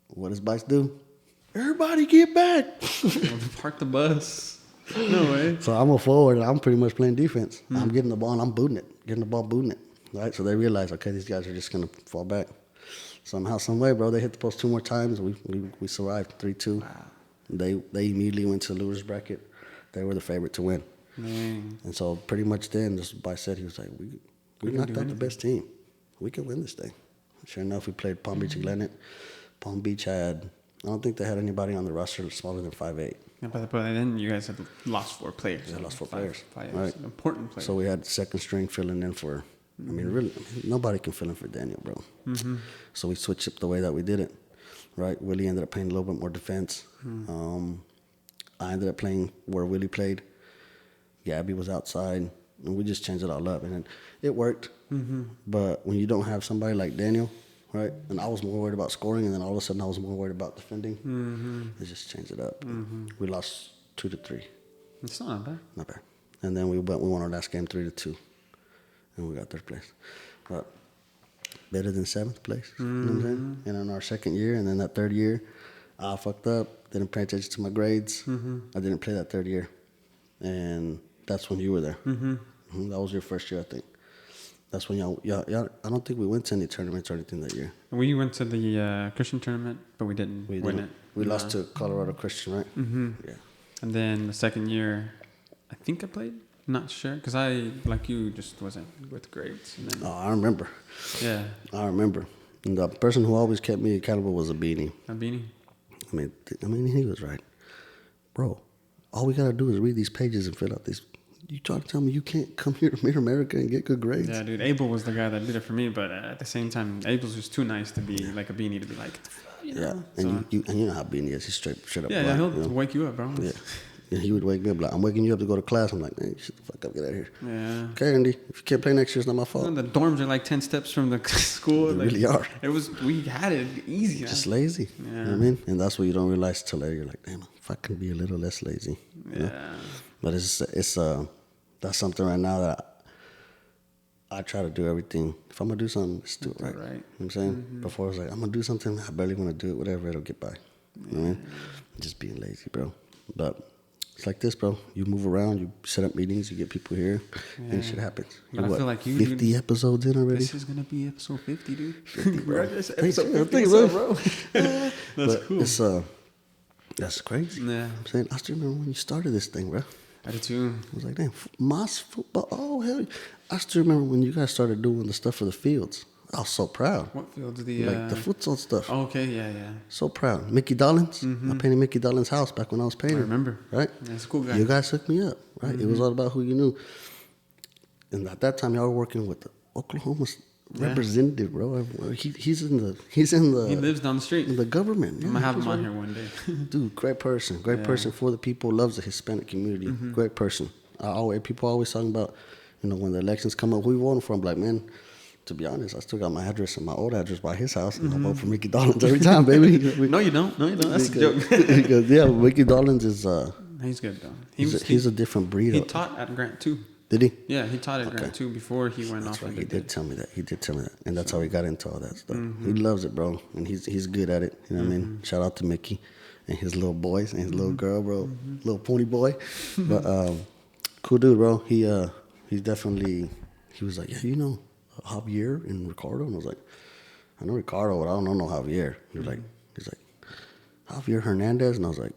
What does Bice do? Everybody get back. Park the bus. No way. So I'm a forward, and I'm pretty much playing defense. I'm getting the ball, and I'm booting it. Getting the ball, booting it. Right? So they realize, okay, these guys are just going to fall back. Somehow, some way, bro, they hit the post 2 more times. We survived 3-2. Wow. They immediately went to the loser's bracket. They were the favorite to win. Dang. And so pretty much then, just by said, he was like, we knocked out the best team. We can win this thing. Sure enough, we played Palm Beach Atlantic. Palm Beach I don't think they had anybody on the roster smaller than 5'8". Yeah, but then you guys had lost 4 players. Yeah, lost 4 players. Five right. Important players. So we had second string filling in for, really, nobody can fill in for Daniel, bro. So we switched up the way that we did it. Right? Willie ended up playing a little bit more defense. I ended up playing where Willie played. Gabby was outside. And we just changed it all up. And it worked. But when you don't have somebody like Daniel, right? And I was more worried about scoring, and then all of a sudden I was more worried about defending. It just changed it up. We lost 2-3. It's not bad. Not bad. And then we won our last game 3-2. And we got 3rd place. But better than 7th place. You know what I'm saying? And in our 2nd year, and then that 3rd year, I fucked up. Didn't pay attention to my grades. I didn't play that 3rd year. And that's when you were there. That was your first year, I think. That's when y'all, I don't think we went to any tournaments or anything that year. We went to the Christian tournament, but we didn't win it. We lost to Colorado Christian, right? Yeah. And then the 2nd year, I think I played. Not sure, because I, like you, just wasn't with grades. And then, I remember. Yeah. I remember. And the person who always kept me accountable was a Beanie. A Beanie? I mean, he was right. Bro, all we got to do is read these pages and fill out these. You trying to tell me you can't come here to Mid-America and get good grades? Yeah, dude. Abel was the guy that did it for me, but at the same time, Abel's just too nice to be like a Beanie, to be like, you know. Yeah, and so, you know how Beanie is. He's straight up. Yeah, he'll wake you up, bro. Yeah. And he would wake me up like, I'm waking you up to go to class. I'm like, hey, shut the fuck up, get out of here. Yeah. Okay, Andy, if you can't play next year, it's not my fault. The dorms are like 10 steps from the school. They really are. We had it easy. Just lazy. Yeah. You know what I mean? And that's what you don't realize till later. You're like, damn, if I can be a little less lazy. Yeah. Know? But it's that's something right now that I try to do everything. If I'm going to do something, let's do it right. You know what I'm saying? Before I was like, I'm going to do something, I barely want to do it, whatever, it'll get by. You know what I mean? Just being lazy, bro. But it's like this, bro. You move around, you set up meetings, you get people here, and shit happens. But I feel like 50 episodes in already? This is going to be episode 50, dude. 50, bro. Episode 50, bro. That's cool. That's crazy. Yeah. I'm saying, I still remember when you started this thing, bro. I did too. I was like, damn, Moss football. Oh, hell. I still remember when you guys started doing the stuff for the fields. I was so proud. What fields? Like the futsal stuff. Oh, okay, yeah. So proud. Mickey Dollins. I painted Mickey Dollins' house back when I was painting. I remember. Right? Yeah, he's a cool guy. You guys hooked me up, right? It was all about who you knew. And at that time, y'all were working with the Oklahoma representative, bro. He's in the. He lives down the street. In the government. I'm gonna have him on here one day. Dude, great person. Great person for the people. Loves the Hispanic community. Great person. People always talking about, when the elections come up, who you voting for? I'm like, man, to be honest, I still got my address and my old address by his house, and I vote for Mickey Dollins every time, baby. No, you don't. That's a joke. Because, yeah, Mickey Dollins is. He's good though. He's a different breed. He taught at Grant too. Did he? Yeah, he taught at Grant too before he went That's off. right. He did tell me that. And that's how he got into all that stuff. He loves it, bro, and he's good at it. You know what I mean? Shout out to Mickey and his little boys and his little girl, bro, little pony boy. But cool dude, bro. He definitely. He was like, yeah, Javier and Ricardo, and I was like, I know Ricardo, but I don't know Javier. He's like, Javier Hernandez, and I was like,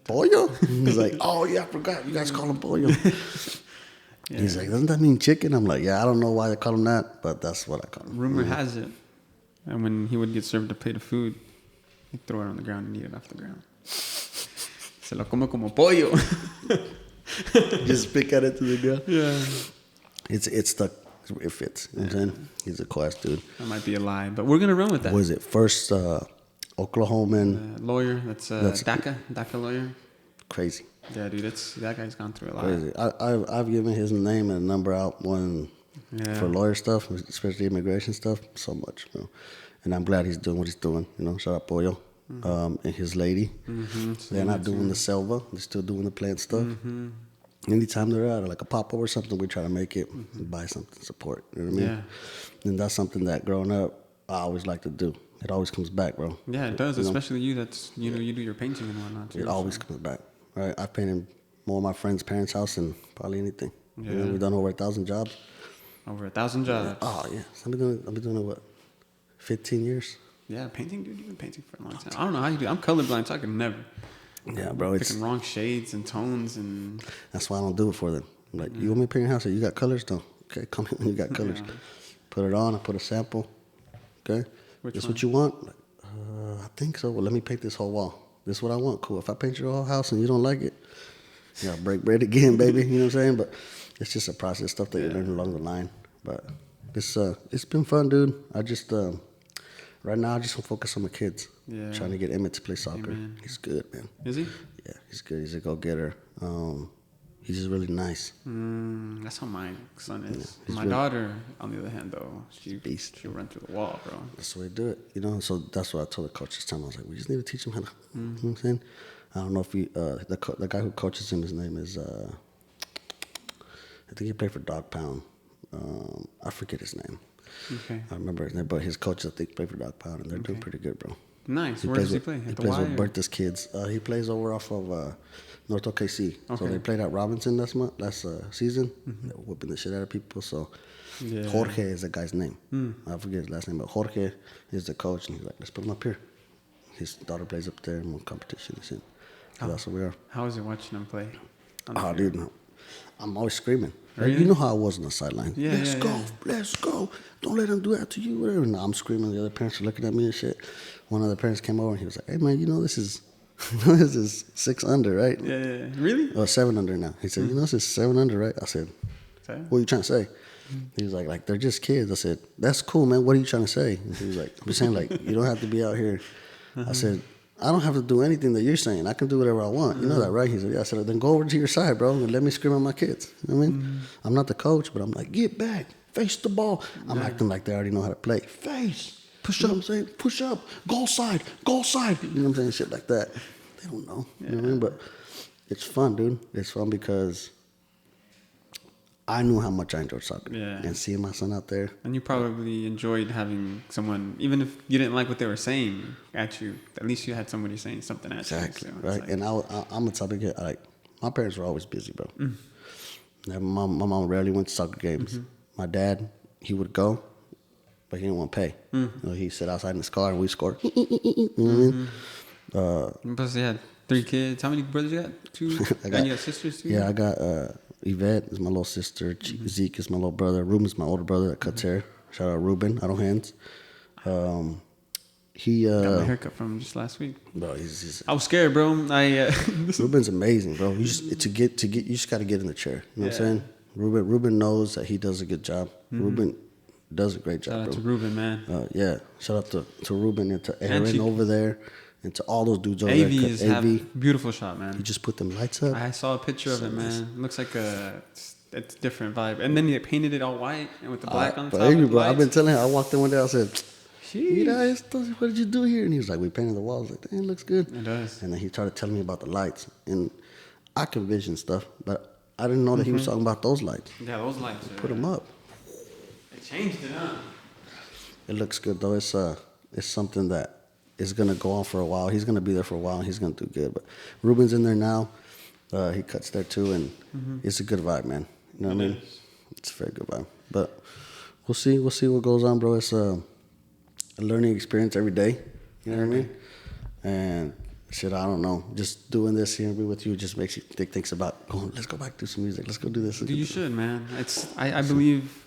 Pollo? He's like, oh yeah, I forgot. You guys call him Pollo. Yeah. He's like, doesn't that mean chicken? I'm like, yeah, I don't know why they call him that, but that's what I call him. Rumor has it, and when he would get served a plate of food, he'd throw it on the ground and eat it off the ground. Se lo come como pollo. Just pick at it to the ground. Yeah. It fits. You know what I'm saying? He's a class dude. That might be a lie, but we're gonna run with that. What is it? First Oklahoman lawyer. That's DACA lawyer. Crazy. Yeah, dude, that guy's gone through a lot. Crazy. I've given his name and number out for lawyer stuff, especially immigration stuff, so much, bro. And I'm glad he's doing what he's doing. Shout out Pollo, and his lady. They're not doing the Selva. They're still doing the plant stuff. Anytime they're out, like a pop-up or something, we try to make it, buy something, support. You know what I mean? Yeah. And that's something that growing up, I always like to do. It always comes back, bro. Yeah, it does, especially you. That's you do your painting and whatnot too. It always comes back, right? I painted more of my friends' parents' house than probably anything. Yeah. We've done over 1,000 jobs. Over 1,000 jobs. Oh yeah, I've been doing it what, 15 years. Yeah, painting, dude. You've been painting for a long time. I don't know how you do. I'm colorblind, so I can never. Yeah, bro. It's picking wrong shades and tones and. That's why I don't do it for them. I'm like, you want me to paint your house? You got colors? No. Okay, come in when you got colors. Yeah. Put it on. I put a sample. Okay. This what you want? Like, I think so. Well, let me paint this whole wall. This is what I want. Cool. If I paint your whole house and you don't like it, you gotta break bread again, baby. You know what I'm saying? But it's just a process, stuff that you learn along the line. But it's been fun, dude. I just right now I just want to focus on my kids. Yeah. Trying to get Emmett to play soccer. Amen. He's good, man. Is he? Yeah, he's good. He's a go-getter. He's just really nice. That's how my son is. Yeah, my daughter, on the other hand, though, she'll run through the wall, bro. That's the way to do it, So that's what I told the coach this time. I was like, we just need to teach him how to. You know what I'm saying? I don't know if the guy who coaches him, his name is, I think he played for Dog Pound. I forget his name. Okay. I remember his name, but his coach, I think, played for Dog Pound, and they're doing pretty good, bro. Nice. Where does he play? He plays with Bertha's kids. He plays over off of North OKC. Okay. So they played at Robinson last season. They were whipping the shit out of people. So Jorge is the guy's name. I forget his last name, but Jorge is the coach, and he's like, let's put him up here. His daughter plays up there in one competition and shit. So that's where we are. How is it watching him play? Oh, dude, no. I'm always screaming. Really? You know how I was on the sideline. Yeah, Let's go. Don't let him do that to you, whatever. And I'm screaming. The other parents are looking at me and shit. One of the parents came over and he was like, hey, man, this is 6 under, right? Yeah. Really? Or 7 under now. He said, this is 7 under, right? I said, what are you trying to say? He was like, they're just kids. I said, that's cool, man. What are you trying to say? And he was like, I'm saying, like, you don't have to be out here. I said, I don't have to do anything that you're saying. I can do whatever I want. You know that, right? He said, yeah. I said, then go over to your side, bro, and let me scream at my kids. You know what I mean? I'm not the coach, but I'm like, get back, face the ball. I'm acting like they already know how to play. Face, push up, push up, goal side. You know what I'm saying? Shit like that. They don't know. You know what I mean? But it's fun, dude. It's fun because I knew how much I enjoyed soccer. Yeah. And seeing my son out there. And you probably enjoyed having someone, even if you didn't like what they were saying at you, at least you had somebody saying something at you. Exactly. So right. Like, and I'm a type of kid, my parents were always busy, bro. My mom rarely went to soccer games. My dad, he would go, but he didn't want to pay. He'd sit outside in his car and we scored. You know what I mean? Plus, they had 3 kids. How many brothers you got? 2? And you got sisters too? Yeah, I got Yvette is my little sister. Zeke is my little brother. Ruben is my older brother that cuts hair. Shout out Ruben, out of Hands. He Got my haircut from him just last week. bro, he's I was scared, bro. Ruben's amazing, bro. You just you just got to get in the chair. You know what I'm saying? Ruben knows that he does a good job. Ruben does a great job, Shout out bro. to Ruben, man. Yeah, shout out to Ruben and to Aaron over there, and to all those dudes over AV there. is have beautiful shot, man. He just put them lights up. I saw a picture of it, man. It looks like it's a different vibe. And then he painted it all white and with the black on the top. Bro, I've been telling him. I walked in one day. I said, Sheesh. what did you do here? And he was like, we painted the walls. Like, it looks good. It does. And then he started telling me about the lights. And I can vision stuff, but I didn't know that he was talking about those lights. Yeah, those lights. Put them up. It changed it, huh? It looks good, though. It's something that is going to go on for a while. He's going to be there for a while, and he's going to do good. But Ruben's in there now. He cuts there, too, and it's a good vibe, man. You know what I mean? It's a very good vibe. But we'll see what goes on, bro. It's a learning experience every day. You know what I mean? And shit, I don't know. Just doing this here and be with you just makes you think about going. Let's go back to some music. Let's go do this. You should, man. I believe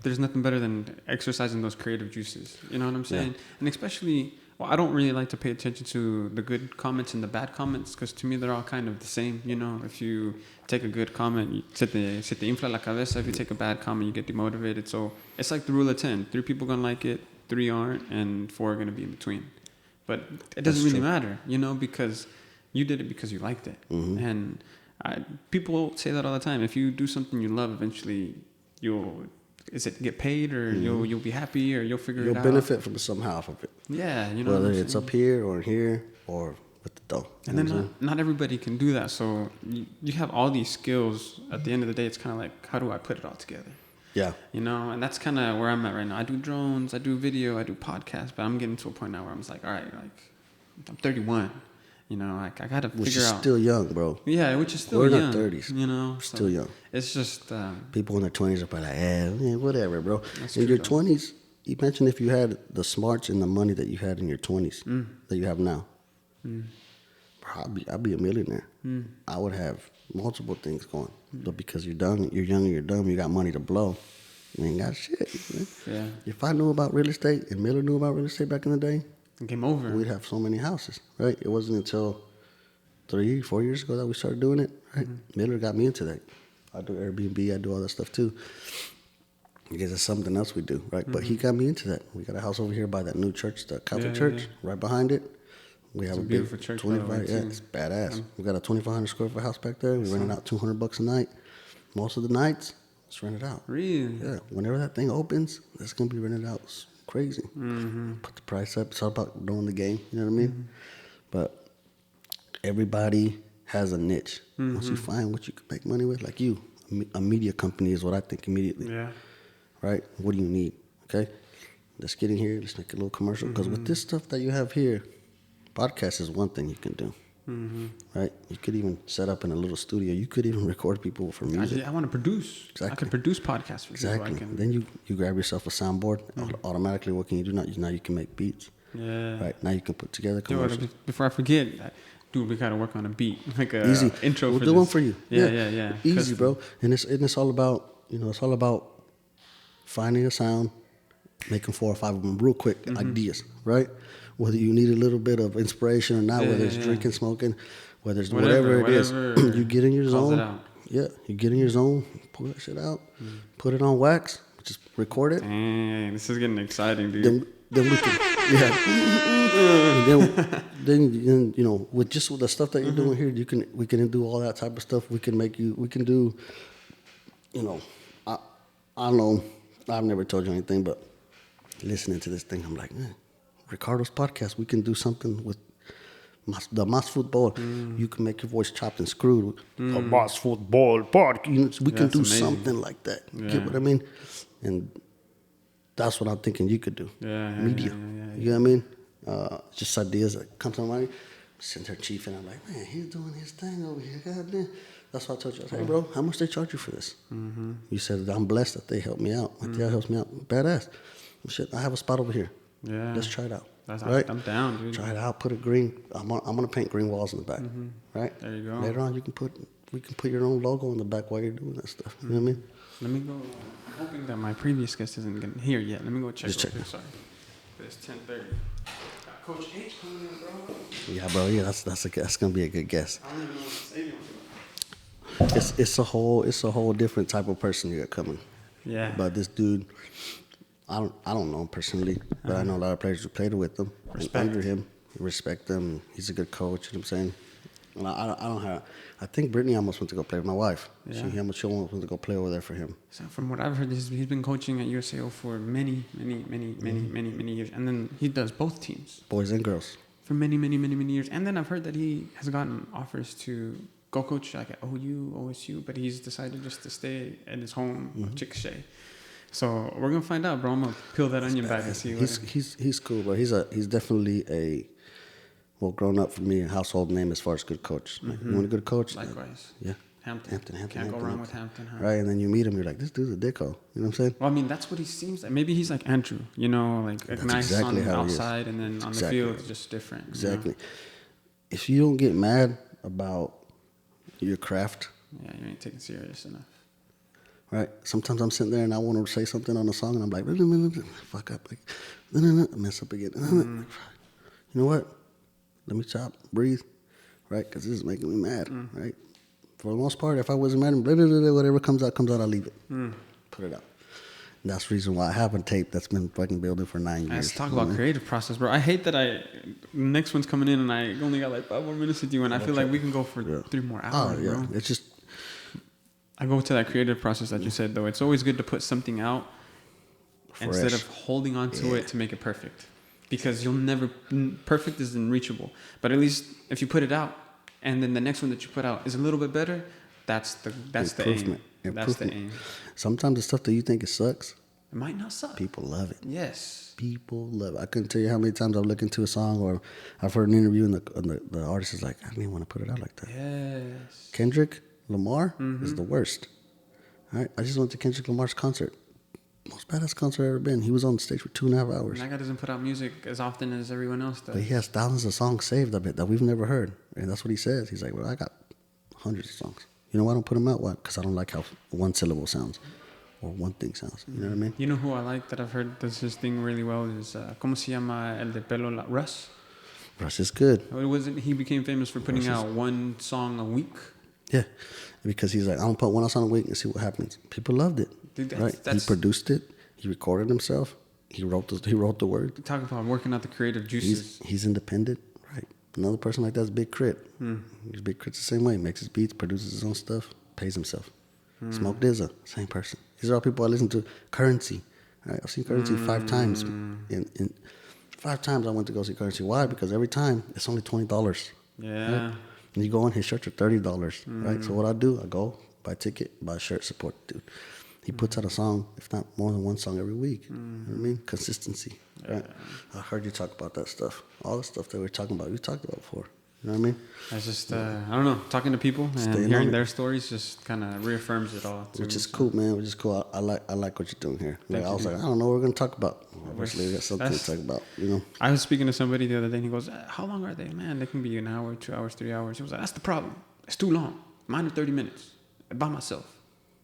there's nothing better than exercising those creative juices. You know what I'm saying? Yeah. And especially, I don't really like to pay attention to the good comments and the bad comments because to me they're all kind of the same. You know, if you take a good comment, you se te infla la cabeza. If you take a bad comment, you get demotivated. So it's like the rule of 10. 3 people gonna like it, 3 aren't, and 4 are gonna be in between. But it doesn't really matter, you know, because you did it because you liked it. And people say that all the time. If you do something you love, eventually you'll get paid or you'll be happy or you'll figure it out. You'll benefit from some half of it. Yeah, you know. Whether it's up here or with the dough. And then not everybody can do that. So you have all these skills. At the end of the day, it's kind of like, how do I put it all together? Yeah. You know, and that's kind of where I'm at right now. I do drones, I do video, I do podcasts, but I'm getting to a point now where I'm just like, all right, like I'm 31. You know, like I got to figure out. Which is still young, bro. Yeah, which is still young. We're in our 30s. You know, we're still young. It's just people in their 20s are probably like, whatever, bro. In your 20s, imagine if you had the smarts and the money that you had in your 20s that you have now. Bro, I'd be a millionaire. I would have multiple things going. But because you're young and you're dumb, you got money to blow. You ain't got shit, man. Yeah. If I knew about real estate and Miller knew about real estate back in the day, game over. We'd have so many houses, right? It wasn't until 3-4 years ago that we started doing it, right? Miller got me into that. I do Airbnb, I do all that stuff too. Because it's something else we do, right? But he got me into that. We got a house over here by that new church, the Catholic church, right behind it. We have a beautiful big church, 25. Yeah, it's badass. We got a 2,500 square foot house back there. We rent it out $200 a night. Most of the nights, it's rented out. Really? Yeah. Whenever that thing opens, it's gonna be rented out. It's crazy. Put the price up. It's all about knowing the game. You know what I mean? But everybody has a niche. Once you find what you can make money with, like you, a media company is what I think immediately. Yeah. Right? What do you need? Okay. Let's get in here. Let's make a little commercial. Because with this stuff that you have here, podcast is one thing you can do. Right? You could even set up in a little studio. You could even record people for music. I want to produce. Exactly. I could produce podcasts for exactly. people. Then you grab yourself a soundboard. Automatically, what can you do now? Now you can make beats. Yeah. Right? Now you can put together commercials. Dude, before I forget, dude, we got to work on a beat. Like a Easy. intro we'll for do this. one for you. Yeah. Easy, bro. And it's all about, it's all about finding a sound, making 4 or 5 of them real quick, ideas, right? Whether you need a little bit of inspiration or not, whether it's drinking, smoking, whether it's whatever it is, you get in your zone. Yeah, you get in your zone, pull that shit out, put it on wax, just record it. Dang, this is getting exciting, dude. Then we can, then with the stuff that you're doing here, we can do all that type of stuff. We can do, I know I've never told you anything, but listening to this thing, I'm like, man, Ricardo's podcast, we can do something with the Mas Futbol. You can make your voice chopped and screwed. The Mas Futbol podcast. We can do something like that. You get what I mean? And that's what I'm thinking you could do. Media. You know what I mean? Just ideas that come to my mind. Sitting there chiefing, I'm like, man, he's doing his thing over here. God damn. That's why I told you, I was like, hey, bro, how much they charge you for this? You said, I'm blessed that they helped me out. My dad helps me out. Badass. Shit, I have a spot over here. Yeah. Let's try it out. Right? I'm down, dude. Try it out. Put a green. I'm gonna paint green walls in the back. Right? There you go. Later on, we can put your own logo in the back while you're doing that stuff. You know what I mean? Let me go. I'm hoping that my previous guest isn't getting here yet. Let me go check. Just check. Sorry. It's 10:30. Got Coach H coming in, bro. Yeah, bro. Yeah, that's gonna be a good guess. I don't even know what to say to him. It's a whole different type of person you got coming. Yeah. But this dude, I don't know him personally, but I know a lot of players who played with him and under him. Respect him. He's a good coach. You know what I'm saying? And I don't have. I think Brittany almost went to go play with my wife. Yeah. She almost went to go play over there for him. So from what I've heard, he's been coaching at USAO for many years, and then he does both teams, Boys and girls. for many years. And then I've heard that he has gotten offers to go coach like at OU, OSU, but he's decided just to stay at his home, Chickasha. So we're gonna find out, bro. I'm gonna peel that onion back and see. He's cool, bro. He's definitely a grown up for me, a household name as far as good coach. Like, you want a good coach? Likewise. Yeah. Hampton. Can't go wrong with Hampton, huh? Right, and then you meet him, you're like, this dude's a dicko. You know what I'm saying? Well, I mean, that's what he seems like. Maybe he's like Andrew, you know, like nice exactly on the how he is. outside, and then on the field, it's just different. Exactly. You know? If you don't get mad about your craft, Yeah, you ain't taking serious enough. right? Sometimes I'm sitting there and I want to say something on the song, and I'm like, fuck up, like, mess up again. You know what? Let me chop, breathe, right? Because this is making me mad, right? For the most part, if I wasn't mad, whatever comes out, I'll leave it. Put it out. And that's the reason why I have a tape that's been fucking building for 9 years. Let's talk about creative process, bro. I hate that next one's coming in and I only got like 5 more minutes with you, and I feel like we can go for 3 more hours, bro. It's just... I go to that creative process that you said, though. It's always good to put something out instead of holding on to it to make it perfect. Because you'll never... Perfect is unreachable. But at least if you put it out, and then the next one that you put out is a little bit better, that's the aim. That's the aim. Sometimes the stuff that you think it sucks, it might not suck. People love it. Yes. People love it. I couldn't tell you how many times I've looked into a song or I've heard an interview and the artist is like, I didn't even want to put it out like that. Yes. Kendrick Lamar is the worst. All right, I just went to Kendrick Lamar's concert. Most badass concert I've ever been. He was on stage for 2.5 hours. And that guy doesn't put out music as often as everyone else does. But he has thousands of songs saved of it that we've never heard. And that's what he says. He's like, well, I got hundreds of songs. You know why I don't put them out? Why? Because I don't like how one syllable sounds or one thing sounds. You know what I mean? You know who I like that I've heard does his thing really well is, ¿cómo se llama el de pelo? Russ? Russ is good. He became famous for putting out one song a week. Yeah. Because he's like, I'm going to put one song a week and see what happens. People loved it. Dude, right? He produced it. He recorded himself. He wrote the word. Talk about working out the creative juices. He's independent, right? Another person like that's Big Crit. Big Crit's the same way. Makes his beats, produces his own stuff, pays himself. Smoke Dizza, same person. These are all people I listen to. Currency, right? I've seen Currency 5 times. In 5 times I went to go see Currency. Why? Because every time it's only $20. Yeah. Right? And you go in, his shirts are $30, right? So what I do, I go buy a ticket, buy a shirt, support the dude. He puts out a song, if not more than one song every week. You know what I mean? Consistency, right? I heard you talk about that stuff. All the stuff that we're talking about, you talked about before. You know what I mean? It's just, I don't know, talking to people and hearing their stories just kind of reaffirms it all. Which is cool, man. Which is cool. I like what you're doing here. Like, I was like, I don't know what we're going to talk about. Obviously, we got something to talk about, you know? I was speaking to somebody the other day, and he goes, how long are they? Man, they can be an hour, 2 hours, 3 hours. He was like, that's the problem. It's too long. Mine are 30 minutes. By myself.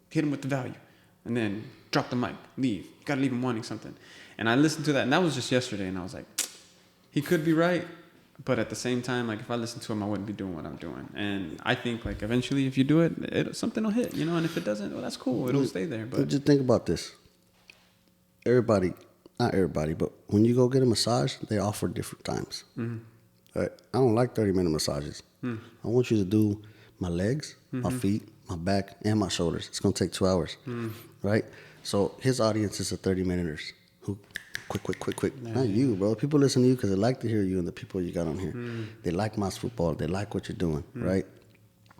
Hit him with the value. And then drop the mic, leave. You got to leave him wanting something. And I listened to that, and that was just yesterday, and I was like, he could be right. But at the same time, like, if I listened to him, I wouldn't be doing what I'm doing. And I think, like, eventually, if you do it, something will hit, you know? And if it doesn't, well, that's cool. It'll stay there. But just think about this. Everybody, not everybody, but when you go get a massage, they offer different times. Right? I don't like 30-minute massages. I want you to do my legs, my feet, my back, and my shoulders. It's going to take 2 hours. Right? So his audience is the 30-minuters who... Quick. Yeah. Not you, bro. People listen to you because they like to hear you and the people you got on here. They like Mas Futbol. They like what you're doing, right?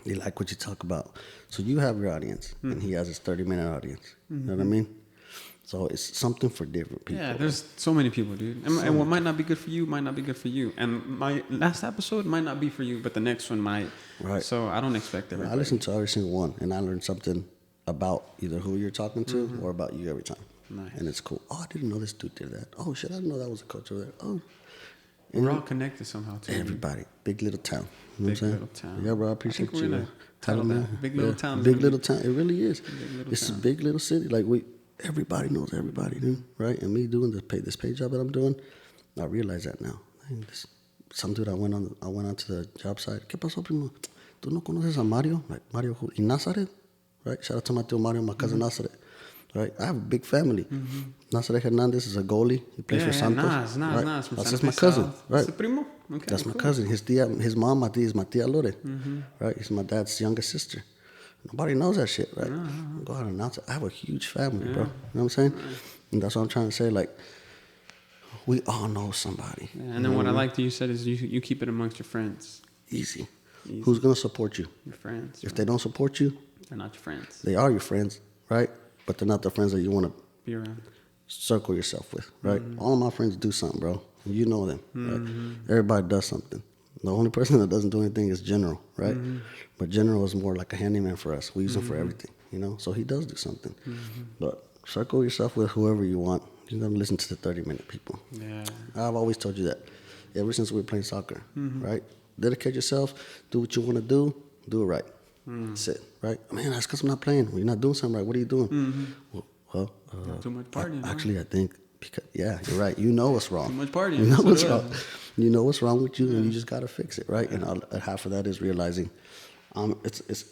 They like what you talk about. So you have your audience, and he has his 30-minute audience. You know what I mean? So it's something for different people. Yeah, there's so many people, dude. And what might not be good for you might not be good for you. And my last episode might not be for you, but the next one might. Right. So I don't expect everybody. I listen to every single one, and I learn something about either who you're talking to or about you every time. Nice. And it's cool. Oh, I didn't know this dude did that. Oh, shit, I didn't know that was a coach over there. Oh, We're all connected somehow too. Everybody, big little town. You know Big what I'm little saying? town. Yeah, bro, I appreciate we're you. gonna title that. Big little town. Big little town. It really is. It's town. a big little city. Like everybody knows everybody, dude. Right? And me doing this paid job that I'm doing, I realize that now. Some dude I went on to the job site. ¿Qué pasó, primo? ¿Tú no conoces a Mario? Like Mario who? In Nazareth? Right? Shout out to my tío Mario, my cousin Nazareth. Right? I have a big family. Nazareth Hernandez is a goalie. He plays for Santos. Right? That's just my cousin. Right? That's primo? Okay, That's my cousin. His mom, is my tia Lore. Right? He's my dad's youngest sister. Nobody knows that shit, right? Go out and announce it. I have a huge family, bro. You know what I'm saying? And that's what I'm trying to say. Like, we all know somebody. Yeah, and then what I like that you said is you keep it amongst your friends. Easy. Who's going to support you? Your friends. If they don't support you, they're not your friends. They are your friends, right? But they're not the friends that you want to be around. Circle yourself with, right? All of my friends do something, bro. You know them, right? Everybody does something. The only person that doesn't do anything is General, right? But General is more like a handyman for us. We use him for everything, you know? So he does do something. But circle yourself with whoever you want. You're going to listen to the 30-minute people. Yeah. I've always told you that. Ever since we were playing soccer, right? Dedicate yourself. Do what you want to do. Do it right. That's it, right? Man, that's because I'm not playing. You're not doing something right. What are you doing? Well, too much partying. Actually, I think, you're right. You know what's wrong. Too much partying. You know what's wrong. You know what's wrong with you, and you just got to fix it, right? And half of that is realizing I'm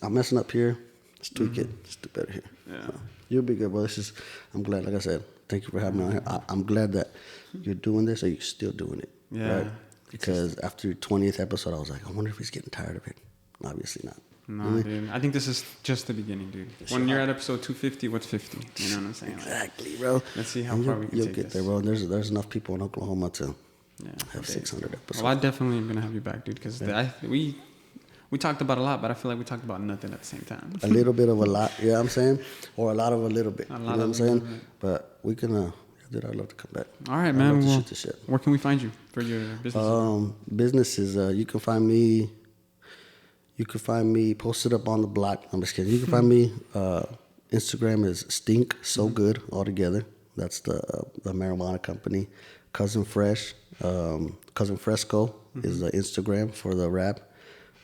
messing up here. Let's tweak it. Let's do better here. Yeah. You'll be good, bro. I'm glad, like I said, thank you for having me on here. I'm glad that you're doing this or you're still doing it. Yeah. Right? Because after your 20th episode, I was like, I wonder if he's getting tired of it. Obviously not. No, dude. I think this is just the beginning, dude. When you're at episode 250, what's 50? You know what I'm saying? Exactly, bro. Let's see how far we can You'll take get this. there, bro. There's enough people in Oklahoma to have 600 episodes. Well, I definitely am going to have you back, dude, because we talked about a lot, but I feel like we talked about nothing at the same time. A little bit of a lot, you know what I'm saying? Or a lot of a little bit. You know what I'm saying? But we can, dude, I'd love to come back. All right, man. Well, shoot the shit. Where can we find you for your business? Businesses, you can find me. You can find me posted up on the block. I'm just kidding. You can find me. Instagram is Stink So Good all together. That's the marijuana company. Cousin Fresh, Cousin Fresco is the Instagram for the rap.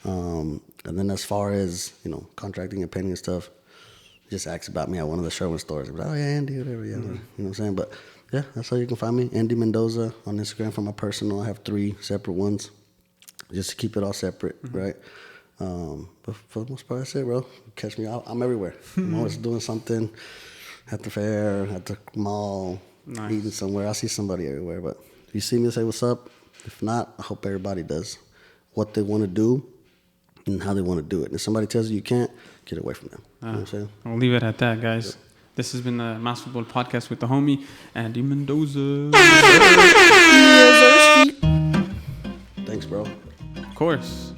And then as far as contracting and painting and stuff, just ask about me at one of the Sherwin stores. Like, oh yeah, Andy, whatever, yeah, you know what I'm saying. But yeah, that's how you can find me. Andy Mendoza on Instagram for my personal. I have 3 separate ones, just to keep it all separate, right? But for the most part, that's it, bro. Catch me out. I'm everywhere. I'm always doing something at the fair, at the mall, eating somewhere. I see somebody everywhere. But if you see me, say what's up. If not, I hope everybody does what they want to do and how they want to do it. And if somebody tells you can't, get away from them. You know what I'm saying? I'll leave it at that, guys. Yep. This has been the Mass Futbol Podcast with the homie, Andy Mendoza. Thanks, bro. Of course.